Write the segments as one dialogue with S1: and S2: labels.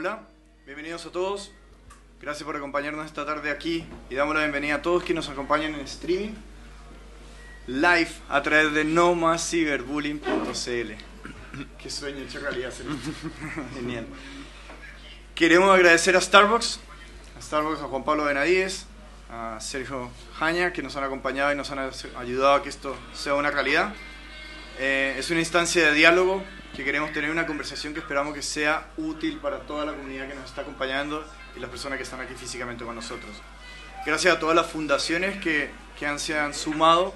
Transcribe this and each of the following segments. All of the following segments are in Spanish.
S1: Hola, bienvenidos a todos. Gracias por acompañarnos esta tarde aquí y damos la bienvenida a todos que nos acompañan en streaming live a través de nomasciberbullying.cl. Qué sueño hecho realidad hacer esto. Genial. Queremos agradecer a Starbucks, a Juan Pablo Benadíes, a Sergio Jaña, que nos han acompañado y nos han ayudado a que esto sea una realidad. Es una instancia de diálogo que queremos tener, una conversación que esperamos que sea útil para toda la comunidad que nos está acompañando y las personas que están aquí físicamente con nosotros. Gracias a todas las fundaciones que se han sumado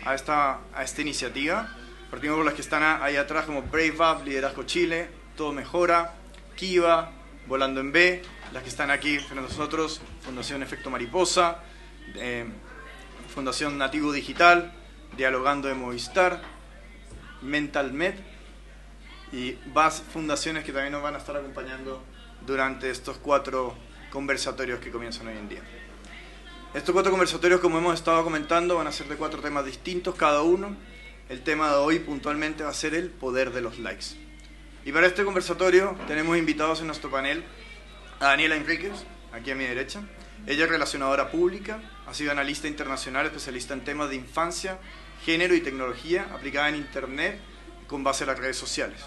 S1: a esta iniciativa. Partimos por las que están ahí atrás, como Brave Up, Liderazgo Chile, Todo Mejora, Kiva, Volando en B, las que están aquí frente a nosotros, Fundación Efecto Mariposa, Fundación Nativo Digital, Dialogando de Movistar, MentalMed y más fundaciones que también nos van a estar acompañando durante estos 4 conversatorios que comienzan hoy en día. Estos 4 conversatorios, como hemos estado comentando, van a ser de 4 temas distintos cada uno. El tema de hoy puntualmente va a ser el poder de los likes. Y para este conversatorio tenemos invitados en nuestro panel a Daniela Enríquez, aquí a mi derecha. Ella es relacionadora pública, ha sido analista internacional, especialista en temas de infancia, género y tecnología aplicada en Internet con base en las redes sociales.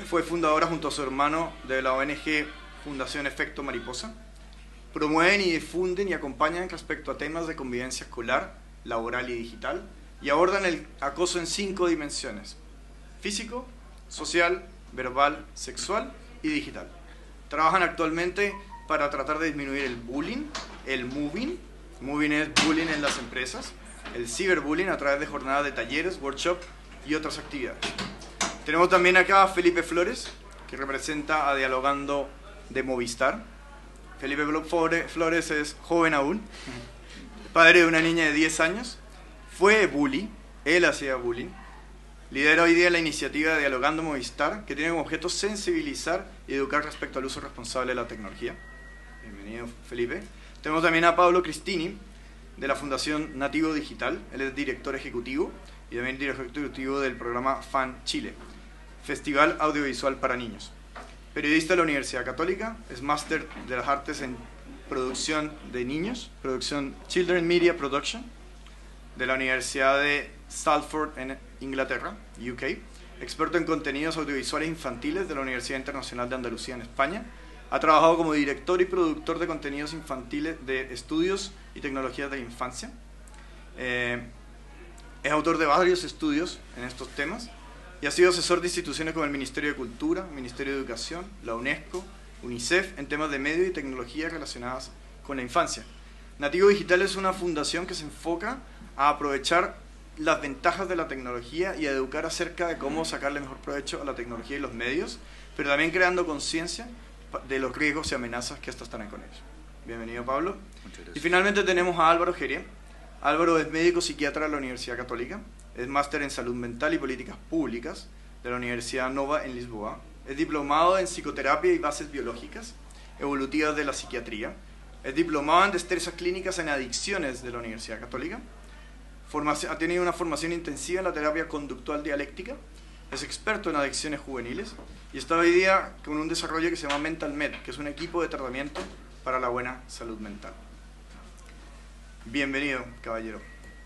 S1: Fue fundadora junto a su hermano de la ONG Fundación Efecto Mariposa. Promueven y difunden y acompañan respecto a temas de convivencia escolar, laboral y digital, y abordan el acoso en 5 dimensiones: físico, social, verbal, sexual y digital. Trabajan actualmente para tratar de disminuir el bullying, el moving es bullying en las empresas, el ciberbullying a través de jornadas de talleres, workshops y otras actividades. Tenemos también acá a Felipe Flores, que representa a Dialogando de Movistar. Felipe Flores es joven aún, padre de una niña de 10 años, fue bully, él hacía bullying, lidera hoy día la iniciativa de Dialogando Movistar, que tiene como objeto sensibilizar y educar respecto al uso responsable de la tecnología. Bienvenido, Felipe. Tenemos también a Pablo Cristini, de la Fundación Nativo Digital. Él es director ejecutivo y también director ejecutivo del programa FAN Chile, Festival Audiovisual para Niños. Periodista de la Universidad Católica, es máster de las artes en producción de niños, producción Children Media Production, de la Universidad de Salford en Inglaterra, UK, experto en contenidos audiovisuales infantiles de la Universidad Internacional de Andalucía en España. Ha trabajado como director y productor de contenidos infantiles de estudios y tecnologías de la infancia. Es autor de varios estudios en estos temas y ha sido asesor de instituciones como el Ministerio de Cultura, Ministerio de Educación, la UNESCO, UNICEF, en temas de medios y tecnología relacionadas con la infancia. Nativo Digital es una fundación que se enfoca a aprovechar las ventajas de la tecnología y a educar acerca de cómo sacarle mejor provecho a la tecnología y los medios, pero también creando conciencia de los riesgos y amenazas que estas traen con ellos. Bienvenido, Pablo.
S2: Muchas gracias.
S1: Y finalmente tenemos a Álvaro Geria. Álvaro es médico psiquiatra de la Universidad Católica, es máster en salud mental y políticas públicas de la Universidad Nova en Lisboa, es diplomado en psicoterapia y bases biológicas evolutivas de la psiquiatría, es diplomado en destrezas clínicas en adicciones de la Universidad Católica, ha tenido una formación intensiva en la terapia conductual dialéctica, es experto en adicciones juveniles y está hoy día con un desarrollo que se llama MentalMed, que es un equipo de tratamiento para la buena salud mental. Bienvenido, caballero.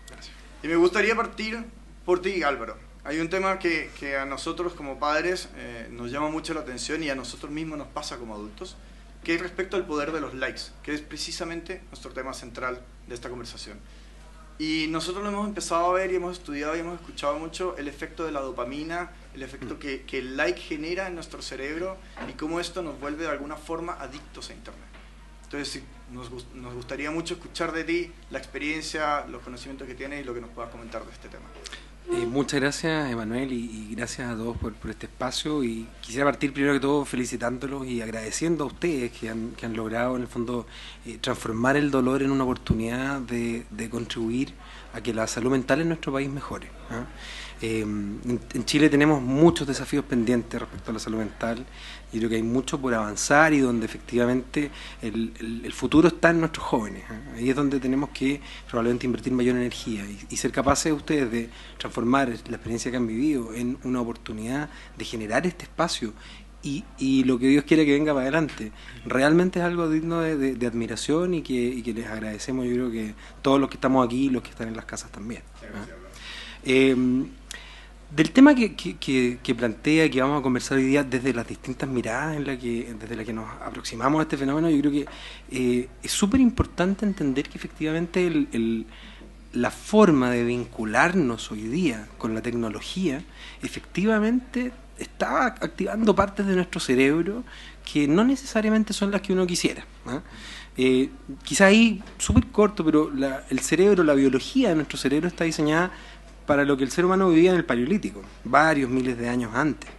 S1: Gracias. Y me gustaría partir por ti, Álvaro. Hay un tema que a nosotros como padres nos llama mucho la atención y a nosotros mismos nos pasa como adultos, que es respecto al poder de los likes, que es precisamente nuestro tema central de esta conversación. Y nosotros lo hemos empezado a ver y hemos estudiado y hemos escuchado mucho el efecto de la dopamina, el efecto que el like genera en nuestro cerebro y cómo esto nos vuelve de alguna forma adictos a Internet. Entonces sí, nos gustaría mucho escuchar de ti la experiencia, los conocimientos que tienes y lo que nos puedas comentar de este tema.
S2: Muchas gracias, Emanuel, y gracias a todos por este espacio. Y quisiera partir primero que todo felicitándolos y agradeciendo a ustedes que han logrado en el fondo transformar el dolor en una oportunidad de contribuir a que la salud mental en nuestro país mejore, ¿ah? En Chile tenemos muchos desafíos pendientes respecto a la salud mental. Yo creo que hay mucho por avanzar y donde efectivamente el futuro está en nuestros jóvenes, ¿eh? Ahí es donde tenemos que probablemente invertir mayor energía y ser capaces ustedes de transformar la experiencia que han vivido en una oportunidad de generar este espacio y lo que Dios quiere que venga para adelante. Realmente es algo digno de admiración y que les agradecemos, yo creo que todos los que estamos aquí y los que están en las casas también. Del tema que plantea, que vamos a conversar hoy día desde las distintas miradas desde las que nos aproximamos a este fenómeno, yo creo que es súper importante entender que efectivamente la forma de vincularnos hoy día con la tecnología efectivamente está activando partes de nuestro cerebro que no necesariamente son las que uno quisiera. Quizá ahí, súper corto, pero el cerebro, la biología de nuestro cerebro está diseñada para lo que el ser humano vivía en el Paleolítico, varios miles de años antes.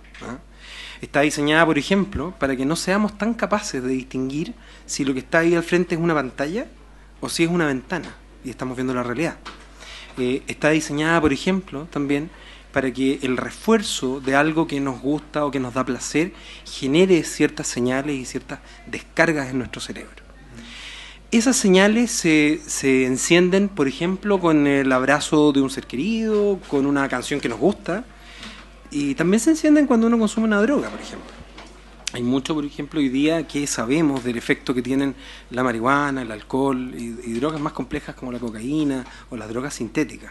S2: Está diseñada, por ejemplo, para que no seamos tan capaces de distinguir si lo que está ahí al frente es una pantalla o si es una ventana y estamos viendo la realidad. Está diseñada, por ejemplo, también para que el refuerzo de algo que nos gusta o que nos da placer genere ciertas señales y ciertas descargas en nuestro cerebro. Esas señales se encienden, por ejemplo, con el abrazo de un ser querido, con una canción que nos gusta, y también se encienden cuando uno consume una droga, por ejemplo. Hay mucho, por ejemplo, hoy día que sabemos del efecto que tienen la marihuana, el alcohol y drogas más complejas como la cocaína o las drogas sintéticas,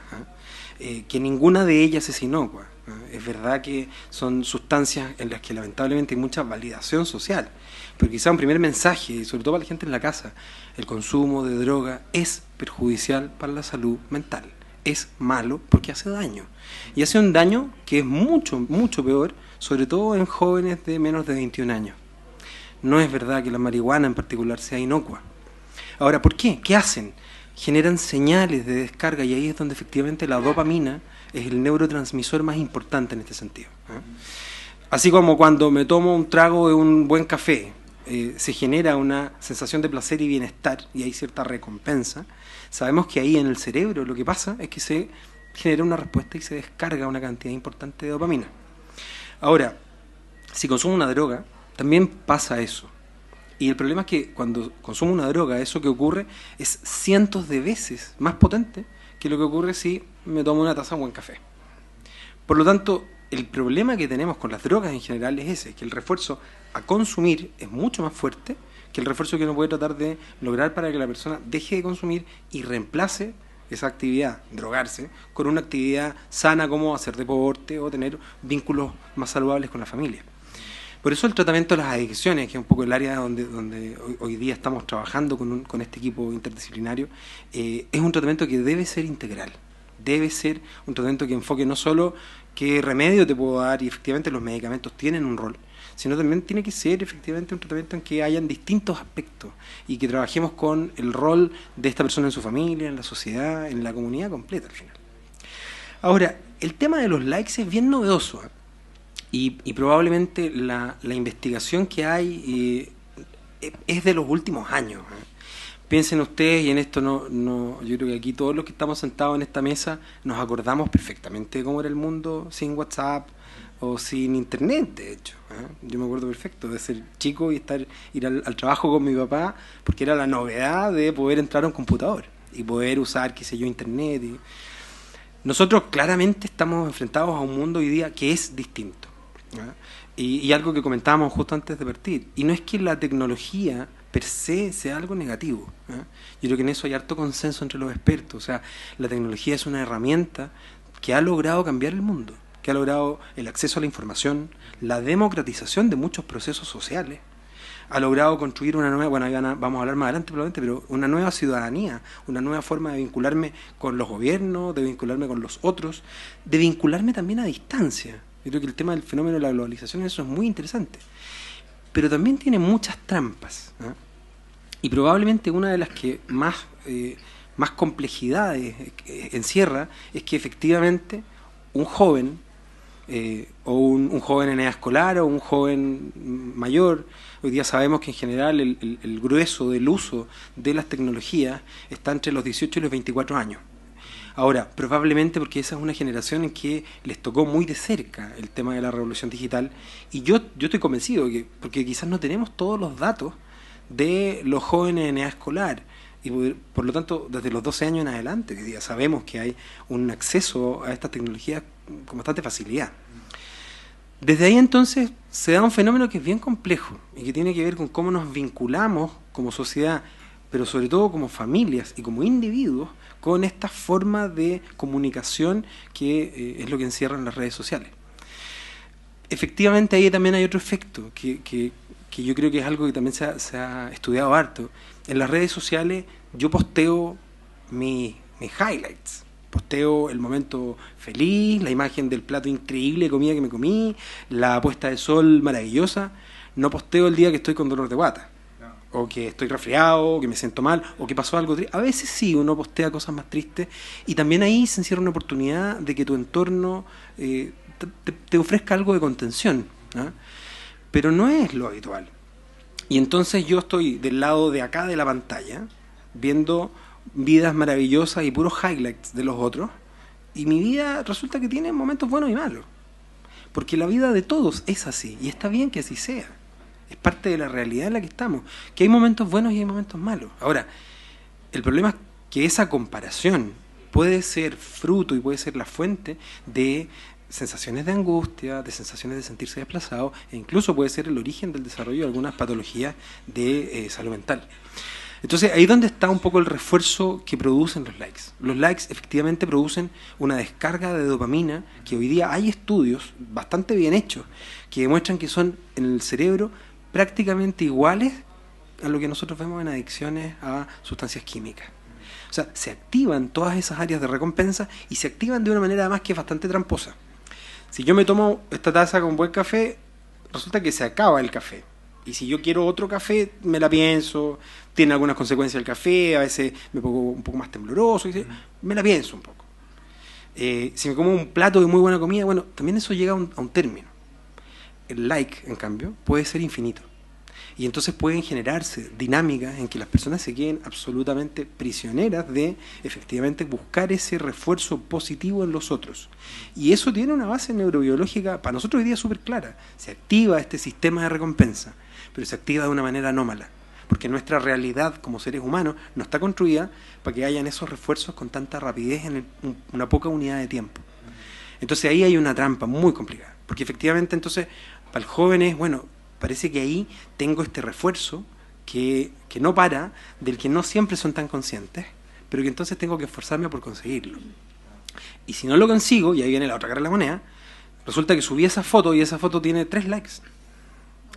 S2: que ninguna de ellas es inocua. Es verdad que son sustancias en las que lamentablemente hay mucha validación social, pero quizá un primer mensaje, sobre todo para la gente en la casa: el consumo de droga es perjudicial para la salud mental, es malo porque hace daño, y hace un daño que es mucho, mucho peor, sobre todo en jóvenes de menos de 21 años. No es verdad que la marihuana en particular sea inocua. Ahora, ¿por qué? ¿Qué hacen? Generan señales de descarga, y ahí es donde efectivamente la dopamina es el neurotransmisor más importante en este sentido. Así como cuando me tomo un trago de un buen café, se genera una sensación de placer y bienestar y hay cierta recompensa, sabemos que ahí en el cerebro lo que pasa es que se genera una respuesta y se descarga una cantidad importante de dopamina. Ahora, si consumo una droga, también pasa eso. Y el problema es que cuando consumo una droga, eso que ocurre es cientos de veces más potente que lo que ocurre si me tomo una taza de buen café. Por lo tanto, el problema que tenemos con las drogas en general es ese, que el refuerzo a consumir es mucho más fuerte que el refuerzo que uno puede tratar de lograr para que la persona deje de consumir y reemplace esa actividad, drogarse, con una actividad sana como hacer deporte o tener vínculos más saludables con la familia. Por eso el tratamiento de las adicciones, que es un poco el área donde hoy día estamos trabajando con este equipo interdisciplinario, es un tratamiento que debe ser integral. Debe ser un tratamiento que enfoque no solo qué remedio te puedo dar, y efectivamente los medicamentos tienen un rol, sino también tiene que ser efectivamente un tratamiento en que hayan distintos aspectos y que trabajemos con el rol de esta persona en su familia, en la sociedad, en la comunidad completa al final. Ahora, el tema de los likes es bien novedoso, y probablemente la investigación que hay es de los últimos años. Piensen ustedes, y en esto yo creo que aquí todos los que estamos sentados en esta mesa nos acordamos perfectamente de cómo era el mundo sin WhatsApp o sin internet, de hecho. Yo me acuerdo perfecto de ser chico y ir al trabajo con mi papá, porque era la novedad de poder entrar a un computador y poder usar, qué sé yo, internet. Nosotros claramente estamos enfrentados a un mundo hoy día que es distinto. Y algo que comentábamos justo antes de partir, y no es que la tecnología per se sea algo negativo. Yo creo que en eso hay harto consenso entre los expertos. O sea, la tecnología es una herramienta que ha logrado cambiar el mundo, que ha logrado el acceso a la información, la democratización de muchos procesos sociales, ha logrado construir una nueva, bueno, ahí vamos a hablar más adelante probablemente, pero una nueva ciudadanía, una nueva forma de vincularme con los gobiernos, de vincularme con los otros, de vincularme también a distancia. Yo creo que el tema del fenómeno de la globalización, eso es muy interesante. Pero también tiene muchas trampas. Y probablemente una de las que más complejidades encierra es que efectivamente un joven, o un joven en edad escolar o un joven mayor, hoy día sabemos que en general el grueso del uso de las tecnologías está entre los 18 y los 24 años. Ahora, probablemente porque esa es una generación en que les tocó muy de cerca el tema de la revolución digital, y yo estoy convencido que, porque quizás no tenemos todos los datos de los jóvenes en edad escolar, y por lo tanto desde los 12 años en adelante, que ya sabemos que hay un acceso a estas tecnologías con bastante facilidad. Desde ahí entonces se da un fenómeno que es bien complejo y que tiene que ver con cómo nos vinculamos como sociedad, pero sobre todo como familias y como individuos, con esta forma de comunicación que es lo que encierran las redes sociales. Efectivamente ahí también hay otro efecto que yo creo que es algo que también se ha estudiado harto. En las redes sociales yo posteo mis highlights, posteo el momento feliz, la imagen del plato increíble de comida que me comí, la puesta de sol maravillosa. No posteo el día que estoy con dolor de guata, o que estoy resfriado, o que me siento mal, o que pasó algo triste. A veces sí, uno postea cosas más tristes, y también ahí se encierra una oportunidad de que tu entorno te ofrezca algo de contención, ¿eh? Pero no es lo habitual. Y entonces yo estoy del lado de acá de la pantalla, viendo vidas maravillosas y puros highlights de los otros, y mi vida resulta que tiene momentos buenos y malos. Porque la vida de todos es así, y está bien que así sea. Es parte de la realidad en la que estamos, que hay momentos buenos y hay momentos malos. Ahora, el problema es que esa comparación puede ser fruto y puede ser la fuente de sensaciones de angustia, de sensaciones de sentirse desplazado, e incluso puede ser el origen del desarrollo de algunas patologías de salud mental. Entonces, ahí es donde está un poco el refuerzo que producen los likes. Los likes efectivamente producen una descarga de dopamina, que hoy día hay estudios bastante bien hechos que demuestran que son en el cerebro prácticamente iguales a lo que nosotros vemos en adicciones a sustancias químicas. O sea, se activan todas esas áreas de recompensa y se activan de una manera además que es bastante tramposa. Si yo me tomo esta taza con buen café, resulta que se acaba el café. Y si yo quiero otro café, me la pienso, tiene algunas consecuencias el café, a veces me pongo un poco más tembloroso, me la pienso un poco. Si me como un plato de muy buena comida, bueno, también eso llega a un término. El like, en cambio, puede ser infinito. Y entonces pueden generarse dinámicas en que las personas se queden absolutamente prisioneras de, efectivamente, buscar ese refuerzo positivo en los otros. Y eso tiene una base neurobiológica, para nosotros hoy día súper clara. Se activa este sistema de recompensa, pero se activa de una manera anómala, porque nuestra realidad como seres humanos no está construida para que hayan esos refuerzos con tanta rapidez en una poca unidad de tiempo. Entonces ahí hay una trampa muy complicada, porque efectivamente entonces para el joven es, bueno, parece que ahí tengo este refuerzo que no para, del que no siempre son tan conscientes, pero que entonces tengo que esforzarme por conseguirlo. Y si no lo consigo, y ahí viene la otra cara de la moneda, resulta que subí esa foto y esa foto tiene 3 likes.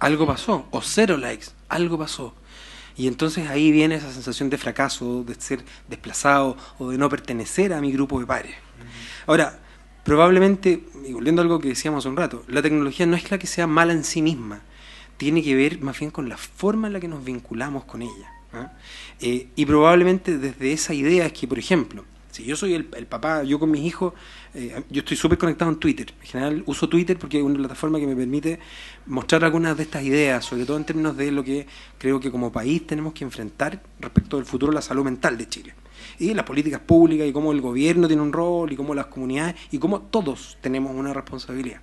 S2: Algo pasó, o 0 likes, algo pasó. Y entonces ahí viene esa sensación de fracaso, de ser desplazado o de no pertenecer a mi grupo de pares. Ahora, probablemente, y volviendo a algo que decíamos hace un rato, la tecnología no es la que sea mala en sí misma, tiene que ver más bien con la forma en la que nos vinculamos con ella, ¿eh? Y probablemente desde esa idea es que, por ejemplo, si yo soy el papá, yo con mis hijos, yo estoy súper conectado en Twitter. En general uso Twitter porque es una plataforma que me permite mostrar algunas de estas ideas, sobre todo en términos de lo que creo que como país tenemos que enfrentar respecto del futuro de la salud mental de Chile. Y las políticas públicas, y cómo el gobierno tiene un rol, y cómo las comunidades, y cómo todos tenemos una responsabilidad.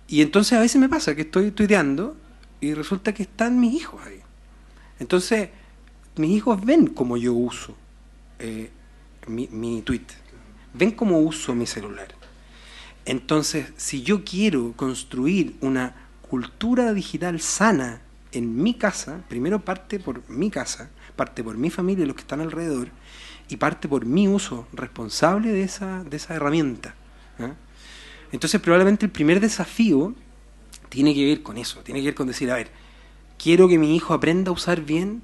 S2: Y entonces a veces me pasa que estoy tuiteando y resulta que están mis hijos ahí. Entonces, mis hijos ven cómo yo uso mi tweet, ven cómo uso mi celular. Entonces, si yo quiero construir una cultura digital sana en mi casa, primero parte por mi casa, parte por mi familia y los que están alrededor, y parte por mi uso responsable de esa herramienta, ¿eh? Entonces, probablemente el primer desafío tiene que ver con eso, tiene que ver con decir, a ver, quiero que mi hijo aprenda a usar bien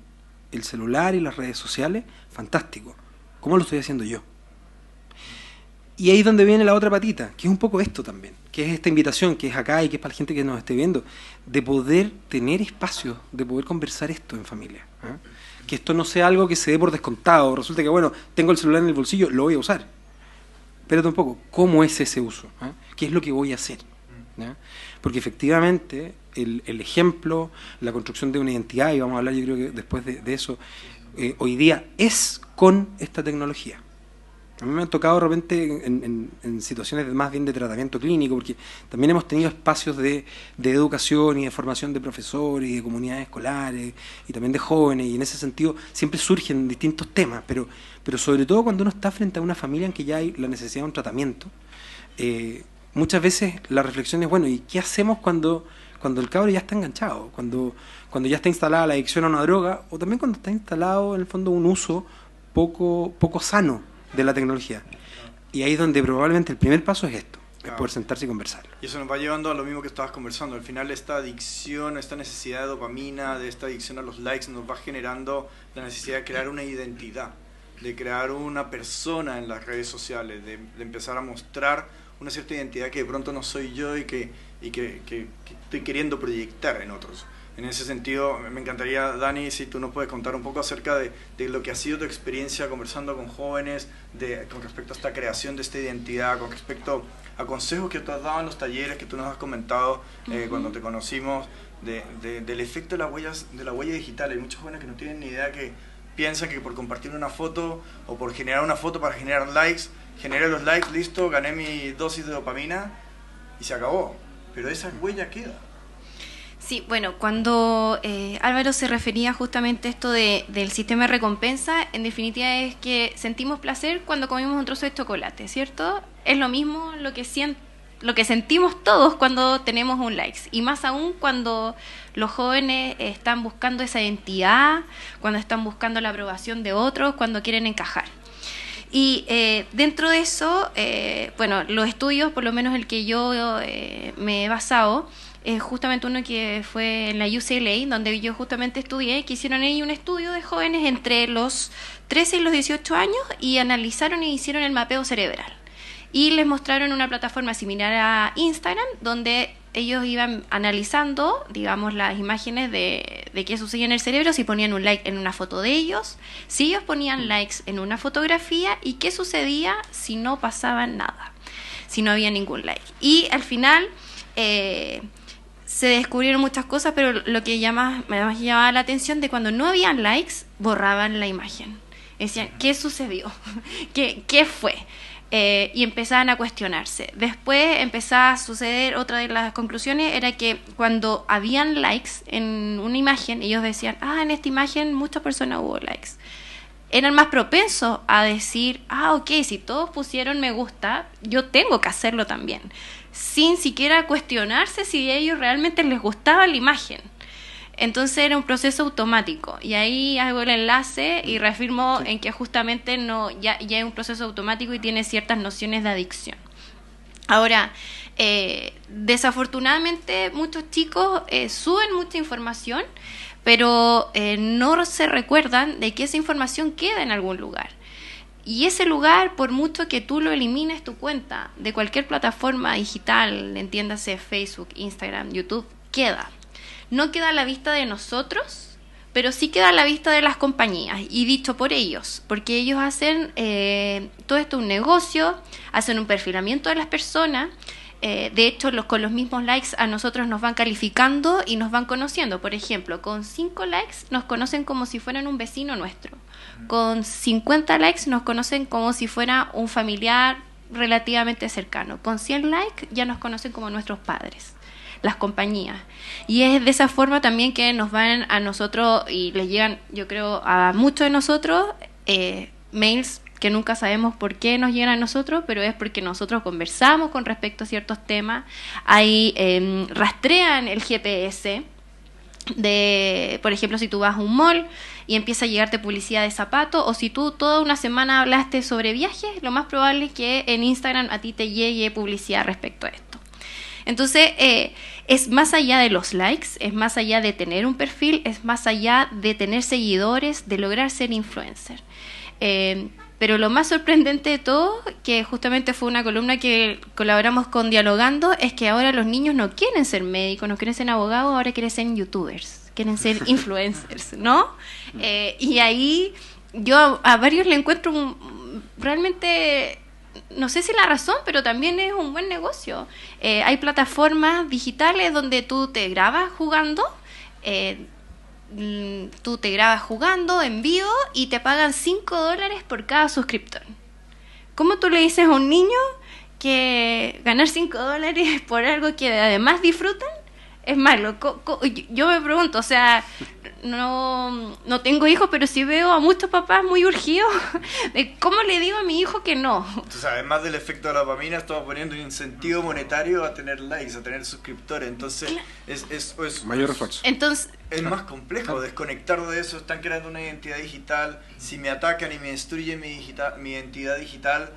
S2: el celular y las redes sociales, fantástico. ¿Cómo lo estoy haciendo yo? Y ahí es donde viene la otra patita, que es un poco esto también, que es esta invitación, que es acá y que es para la gente que nos esté viendo, de poder tener espacios, de poder conversar esto en familia, ¿eh? Que esto no sea algo que se dé por descontado. Resulta que, bueno, tengo el celular en el bolsillo, lo voy a usar. Pero tampoco, ¿cómo es ese uso? ¿Eh? ¿Qué es lo que voy a hacer? ¿Eh? Porque efectivamente el ejemplo, la construcción de una identidad, y vamos a hablar yo creo que después de eso, hoy día es con esta tecnología. A mí me han tocado de repente en situaciones más bien de tratamiento clínico, porque también hemos tenido espacios de educación y de formación de profesores y de comunidades escolares y también de jóvenes, y en ese sentido siempre surgen distintos temas, pero sobre todo cuando uno está frente a una familia en que ya hay la necesidad de un tratamiento, muchas veces la reflexión es, bueno, ¿y qué hacemos cuando el cabro ya está enganchado? Cuando ya está instalada la adicción a una droga, o también cuando está instalado, en el fondo, un uso poco sano de la tecnología. Y ahí es donde probablemente el primer paso es esto, es poder sentarse y conversarlo.
S1: Y eso nos va llevando a lo mismo que estabas conversando. Al final esta adicción, esta necesidad de dopamina, de esta adicción a los likes, nos va generando la necesidad de crear una identidad, de crear una persona en las redes sociales, de empezar a mostrar una cierta identidad que de pronto no soy yo y que estoy queriendo proyectar en otros. En ese sentido, me encantaría, Dani, si tú nos puedes contar un poco acerca de lo que ha sido tu experiencia conversando con jóvenes, con respecto a esta creación de esta identidad, con respecto a consejos que tú has dado en los talleres que tú nos has comentado cuando te conocimos, del efecto de la huella digital. Hay muchos jóvenes que no tienen ni idea, que piensan que por compartir una foto o por generar una foto para generar likes, generé los likes, listo, gané mi dosis de dopamina y se acabó. Pero esa huella queda.
S3: Sí, bueno, cuando Álvaro se refería justamente a esto del sistema de recompensa, en definitiva es que sentimos placer cuando comemos un trozo de chocolate, ¿cierto? Es lo mismo lo que sentimos todos cuando tenemos un like, y más aún cuando los jóvenes están buscando esa identidad, cuando están buscando la aprobación de otros, cuando quieren encajar. Y dentro de eso, bueno, los estudios, por lo menos el que yo me he basado, justamente uno que fue en la UCLA, donde yo justamente estudié, que hicieron ahí un estudio de jóvenes entre los 13 y los 18 años y analizaron y hicieron el mapeo cerebral. Y les mostraron una plataforma similar a Instagram, donde ellos iban analizando, digamos, las imágenes de qué sucedía en el cerebro, si ponían un like en una foto de ellos, si ellos ponían likes en una fotografía, y qué sucedía si no pasaba nada, si no había ningún like. Y al final se descubrieron muchas cosas, pero lo que me llamaba la atención de cuando no habían likes, borraban la imagen. Decían, ¿qué sucedió? ¿Qué fue? Y empezaban a cuestionarse. Después empezaba a suceder, otra de las conclusiones era que cuando habían likes en una imagen, ellos decían, en esta imagen muchas personas hubo likes. Eran más propensos a decir, ok, si todos pusieron me gusta, yo tengo que hacerlo también, sin siquiera cuestionarse si a ellos realmente les gustaba la imagen. Entonces era un proceso automático, y ahí hago el enlace y reafirmo en que justamente ya es un proceso automático y tiene ciertas nociones de adicción. Ahora, desafortunadamente muchos chicos suben mucha información, pero no se recuerdan de que esa información queda en algún lugar. Y ese lugar, por mucho que tú lo elimines tu cuenta de cualquier plataforma digital, entiéndase Facebook, Instagram, YouTube, queda. No queda a la vista de nosotros, pero sí queda a la vista de las compañías, y dicho por ellos, porque ellos hacen todo esto un negocio, hacen un perfilamiento de las personas. De hecho, con los mismos likes a nosotros nos van calificando y nos van conociendo. Por ejemplo, con 5 likes nos conocen como si fueran un vecino nuestro. Con 50 likes nos conocen como si fuera un familiar relativamente cercano. Con 100 likes ya nos conocen como nuestros padres, las compañías. Y es de esa forma también que nos van a nosotros, y les llegan, yo creo, a muchos de nosotros mails que nunca sabemos por qué nos llegan a nosotros, pero es porque nosotros conversamos con respecto a ciertos temas. Ahí rastrean el GPS por ejemplo, si tú vas a un mall y empieza a llegarte publicidad de zapatos, o si tú toda una semana hablaste sobre viajes, lo más probable es que en Instagram a ti te llegue publicidad respecto a esto. Entonces, es más allá de los likes, es más allá de tener un perfil, es más allá de tener seguidores, de lograr ser influencer. Pero lo más sorprendente de todo, que justamente fue una columna que colaboramos con Dialogando, es que ahora los niños no quieren ser médicos, no quieren ser abogados, ahora quieren ser youtubers, quieren ser influencers, ¿no? Y ahí yo a varios le encuentro realmente, no sé si la razón, pero también es un buen negocio. Hay plataformas digitales donde tú te grabas jugando, en vivo, y te pagan $5 por cada suscriptor. ¿Cómo tú le dices a un niño que ganar $5 por algo que además disfrutan es malo. Yo me pregunto, o sea, no tengo hijos, pero sí veo a muchos papás muy urgidos de cómo le digo a mi hijo que no.
S1: Entonces, además del efecto de la dopamina, estamos poniendo un incentivo monetario a tener likes, a tener suscriptores. Entonces, es
S2: mayor esfuerzo.
S3: Entonces,
S1: es más complejo desconectar de eso. Están creando una identidad digital. Si me atacan y me destruyen mi identidad digital,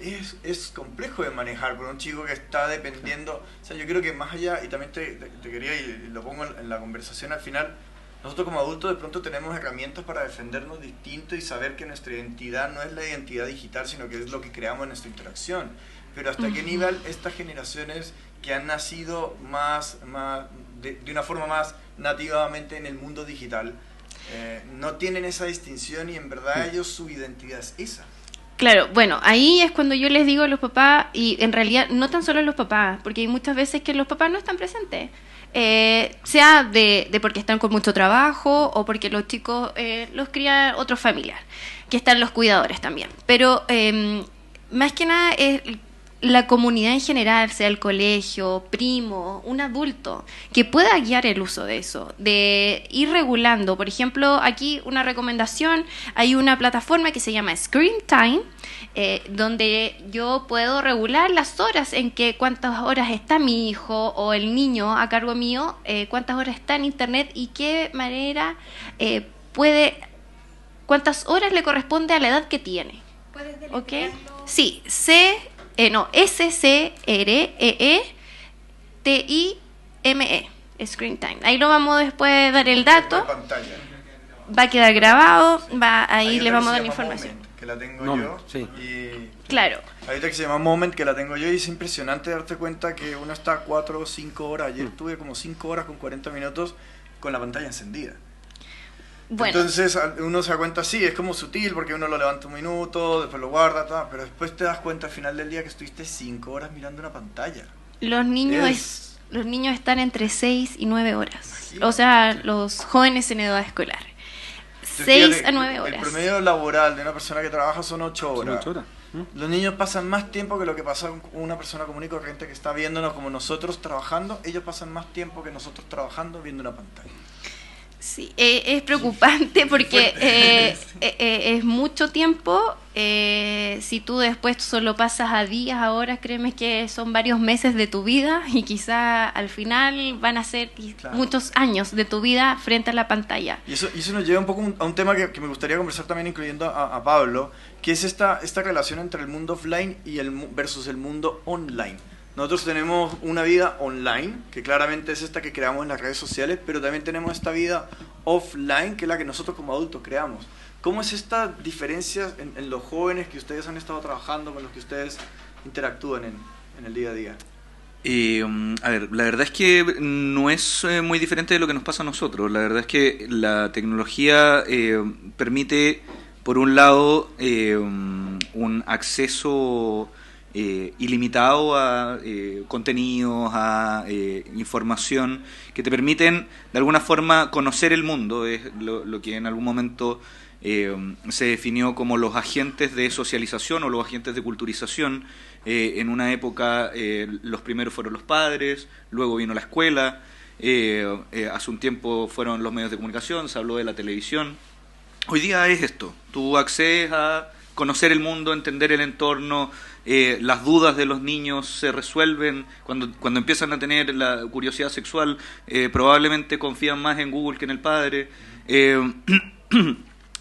S1: es complejo de manejar por un chico que está dependiendo. O sea, yo creo que más allá, y también te quería, y lo pongo en la conversación al final, nosotros como adultos de pronto tenemos herramientas para defendernos distinto y saber que nuestra identidad no es la identidad digital, sino que es lo que creamos en nuestra interacción. Pero hasta qué nivel estas generaciones que han nacido de una forma más nativamente en el mundo digital, no tienen esa distinción y en verdad ellos su identidad es esa.
S3: claro, bueno, ahí es cuando yo les digo a los papás, y en realidad no tan solo a los papás, porque hay muchas veces que los papás no están presentes. Sea de porque están con mucho trabajo o porque los chicos los cría otro familiar, que están los cuidadores también. Pero más que nada es la comunidad en general, sea el colegio, primo, un adulto, que pueda guiar el uso de eso, de ir regulando. Por ejemplo, aquí una recomendación, hay una plataforma que se llama Screen Time, donde yo puedo regular las horas en que cuántas horas está mi hijo o el niño a cargo mío, cuántas horas está en internet y qué manera cuántas horas le corresponde a la edad que tiene.
S4: ¿Puedes
S3: ¿Ok?
S4: deletrearlo?
S3: Sí, SCREETIME, Screen Time. Ahí lo vamos después a dar el dato,
S1: Pantalla.
S3: va a quedar grabado, ahí
S1: Hay
S3: le
S1: otra
S3: vamos a dar
S1: que
S3: la
S1: se llama
S3: información.
S1: Moment, que la tengo
S2: Moment,
S1: yo.
S2: sí.
S1: Y
S3: Claro.
S1: hay otra que se llama Moment, que la tengo yo, y es impresionante darte cuenta que uno está 4 o 5 horas. Ayer tuve como 5 horas con 40 minutos con la pantalla encendida.
S3: Bueno,
S1: Entonces uno se da cuenta, sí, es como sutil porque uno lo levanta un minuto, después lo guarda, pero después te das cuenta al final del día que estuviste 5 horas mirando una pantalla.
S3: los niños están entre 6 y 9 horas. O sea, los jóvenes en edad escolar.
S1: Entonces,
S3: 6
S1: fíjate,
S3: a 9
S1: El
S3: horas.
S1: promedio laboral de una persona que trabaja son 8
S2: Son
S1: horas.
S2: 8 horas.
S1: Los niños pasan más tiempo que lo que pasa con una persona común y corriente que está viéndonos como nosotros trabajando. Ellos pasan más tiempo que nosotros trabajando viendo una pantalla.
S3: Sí, es preocupante porque es mucho tiempo. Si tú después solo pasas a días, a horas, créeme que son varios meses de tu vida y quizá al final van a ser
S1: Claro.
S3: muchos años de tu vida frente a la pantalla.
S1: Y eso nos lleva un poco a un tema que me gustaría conversar también, incluyendo a Pablo, que es esta relación entre el mundo offline y versus el mundo online. Nosotros tenemos una vida online, que claramente es esta que creamos en las redes sociales, pero también tenemos esta vida offline, que es la que nosotros como adultos creamos. ¿Cómo es esta diferencia en los jóvenes que ustedes han estado trabajando, con los que ustedes interactúan en el día a día?
S5: A ver, la verdad es que no es muy diferente de lo que nos pasa a nosotros. La verdad es que la tecnología permite, por un lado, un acceso ilimitado a contenidos, a información que te permiten de alguna forma conocer el mundo. Es lo que en algún momento se definió como los agentes de socialización o los agentes de culturización. En una época los primeros fueron los padres, luego vino la escuela, hace un tiempo fueron los medios de comunicación, se habló de la televisión. Hoy día es esto, tú accedes a conocer el mundo, entender el entorno, las dudas de los niños se resuelven cuando empiezan a tener la curiosidad sexual, probablemente confían más en Google que en el padre.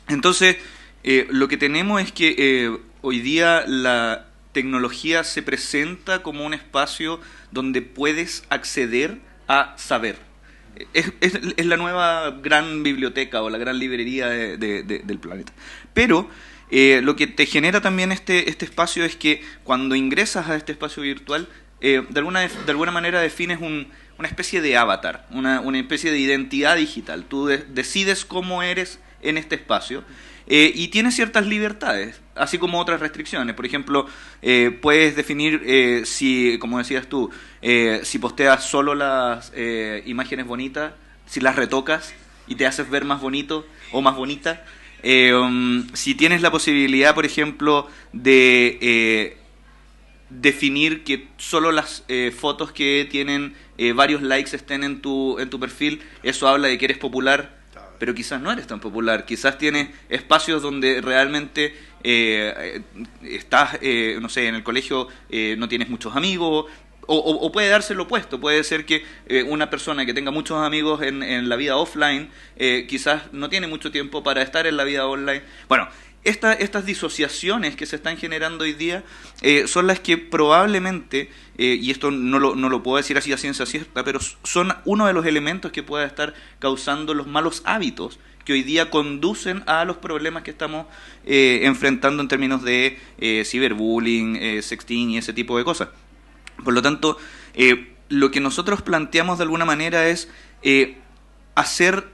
S5: Entonces, lo que tenemos es que hoy día la tecnología se presenta como un espacio donde puedes acceder a saber. Es la nueva gran biblioteca o la gran librería del planeta. Pero lo que te genera también este espacio es que cuando ingresas a este espacio virtual, de alguna manera defines una especie de avatar, una especie de identidad digital. Tú decides cómo eres en este espacio y tienes ciertas libertades, así como otras restricciones. Por ejemplo, puedes definir si, como decías tú, si posteas solo las imágenes bonitas, si las retocas y te haces ver más bonito o más bonita. Si tienes la posibilidad, por ejemplo, de definir que solo las fotos que tienen varios likes estén en tu perfil, eso habla de que eres popular, pero quizás no eres tan popular, quizás tienes espacios donde realmente estás, no sé, en el colegio no tienes muchos amigos, o puede darse lo opuesto, puede ser que una persona que tenga muchos amigos en la vida offline, quizás no tiene mucho tiempo para estar en la vida online. Bueno, estas disociaciones que se están generando hoy día son las que probablemente, y esto no lo puedo decir así a ciencia cierta, pero son uno de los elementos que pueda estar causando los malos hábitos que hoy día conducen a los problemas que estamos enfrentando en términos de ciberbullying, sexting y ese tipo de cosas. Por lo tanto, lo que nosotros planteamos de alguna manera es hacer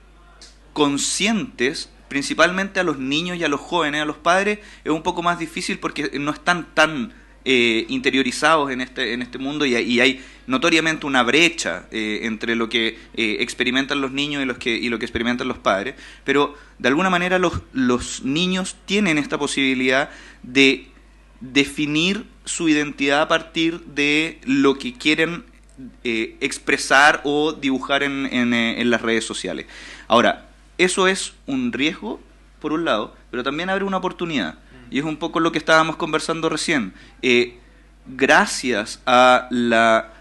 S5: conscientes principalmente a los niños y a los jóvenes. A los padres es un poco más difícil porque no están tan interiorizados en este mundo y hay notoriamente una brecha entre lo que experimentan los niños y lo que experimentan los padres, pero de alguna manera los niños tienen esta posibilidad de definir su identidad a partir de lo que quieren expresar o dibujar en las redes sociales. Ahora, eso es un riesgo, por un lado, pero también abre una oportunidad. Y es un poco lo que estábamos conversando recién. Gracias a la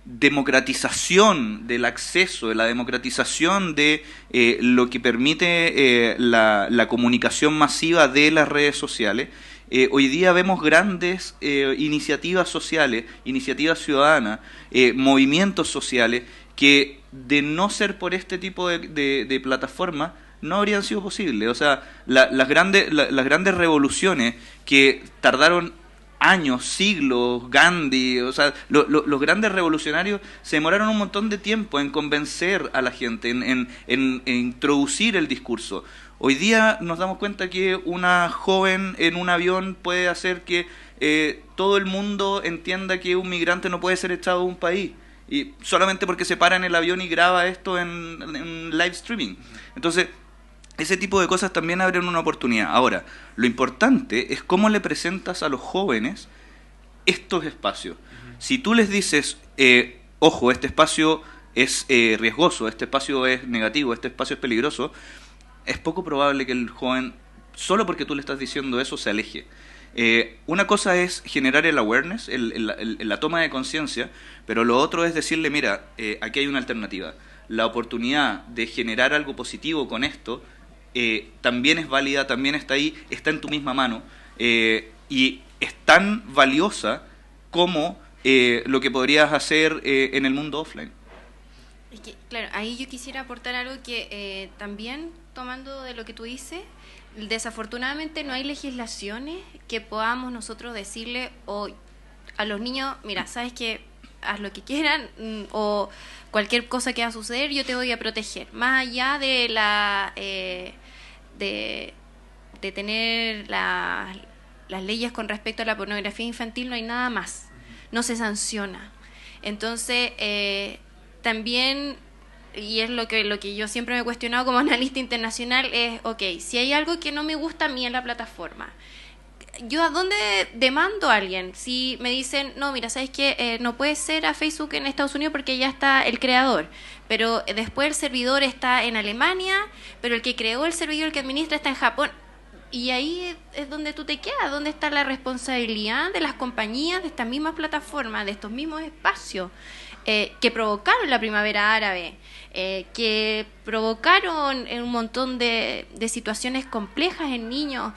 S5: democratización del acceso, de la democratización de lo que permite la comunicación masiva de las redes sociales, hoy día vemos grandes iniciativas sociales, iniciativas ciudadanas, movimientos sociales que de no ser por este tipo de plataformas no habrían sido posibles. O sea, las grandes revoluciones que tardaron años, siglos, Gandhi, o sea, los grandes revolucionarios se demoraron un montón de tiempo en convencer a la gente, en introducir el discurso. Hoy día nos damos cuenta que una joven en un avión puede hacer que todo el mundo entienda que un migrante no puede ser echado de un país, y solamente porque se para en el avión y graba esto en live streaming. Entonces, ese tipo de cosas también abren una oportunidad. Ahora, lo importante es cómo le presentas a los jóvenes estos espacios. Si tú les dices, ojo, este espacio es riesgoso, este espacio es negativo, este espacio es peligroso, es poco probable que el joven, solo porque tú le estás diciendo eso, se aleje. Una cosa es generar el awareness, la toma de conciencia, pero lo otro es decirle, mira, aquí hay una alternativa. La oportunidad de generar algo positivo con esto también es válida, también está ahí, está en tu misma mano, y es tan valiosa como lo que podrías hacer en el mundo offline.
S3: Es que, claro, ahí yo quisiera aportar algo que también, tomando de lo que tú dices, desafortunadamente no hay legislaciones que podamos nosotros decirle a los niños, mira, sabes que haz lo que quieran, o cualquier cosa que va a suceder yo te voy a proteger, más allá de de tener las leyes con respecto a la pornografía infantil. No hay nada más, no se sanciona. Entonces también, y es lo que yo siempre me he cuestionado como analista internacional, es, ok, si hay algo que no me gusta a mí en la plataforma, ¿yo a dónde demando a alguien? Si me dicen, no, mira, ¿sabes qué? No puede ser a Facebook en Estados Unidos porque ya está el creador, pero después el servidor está en Alemania, pero el que creó el servidor, el que administra, está en Japón. Y ahí es donde tú te quedas, donde está la responsabilidad de las compañías, de estas mismas plataformas, de estos mismos espacios que provocaron la primavera árabe, que provocaron un montón de situaciones complejas en niños.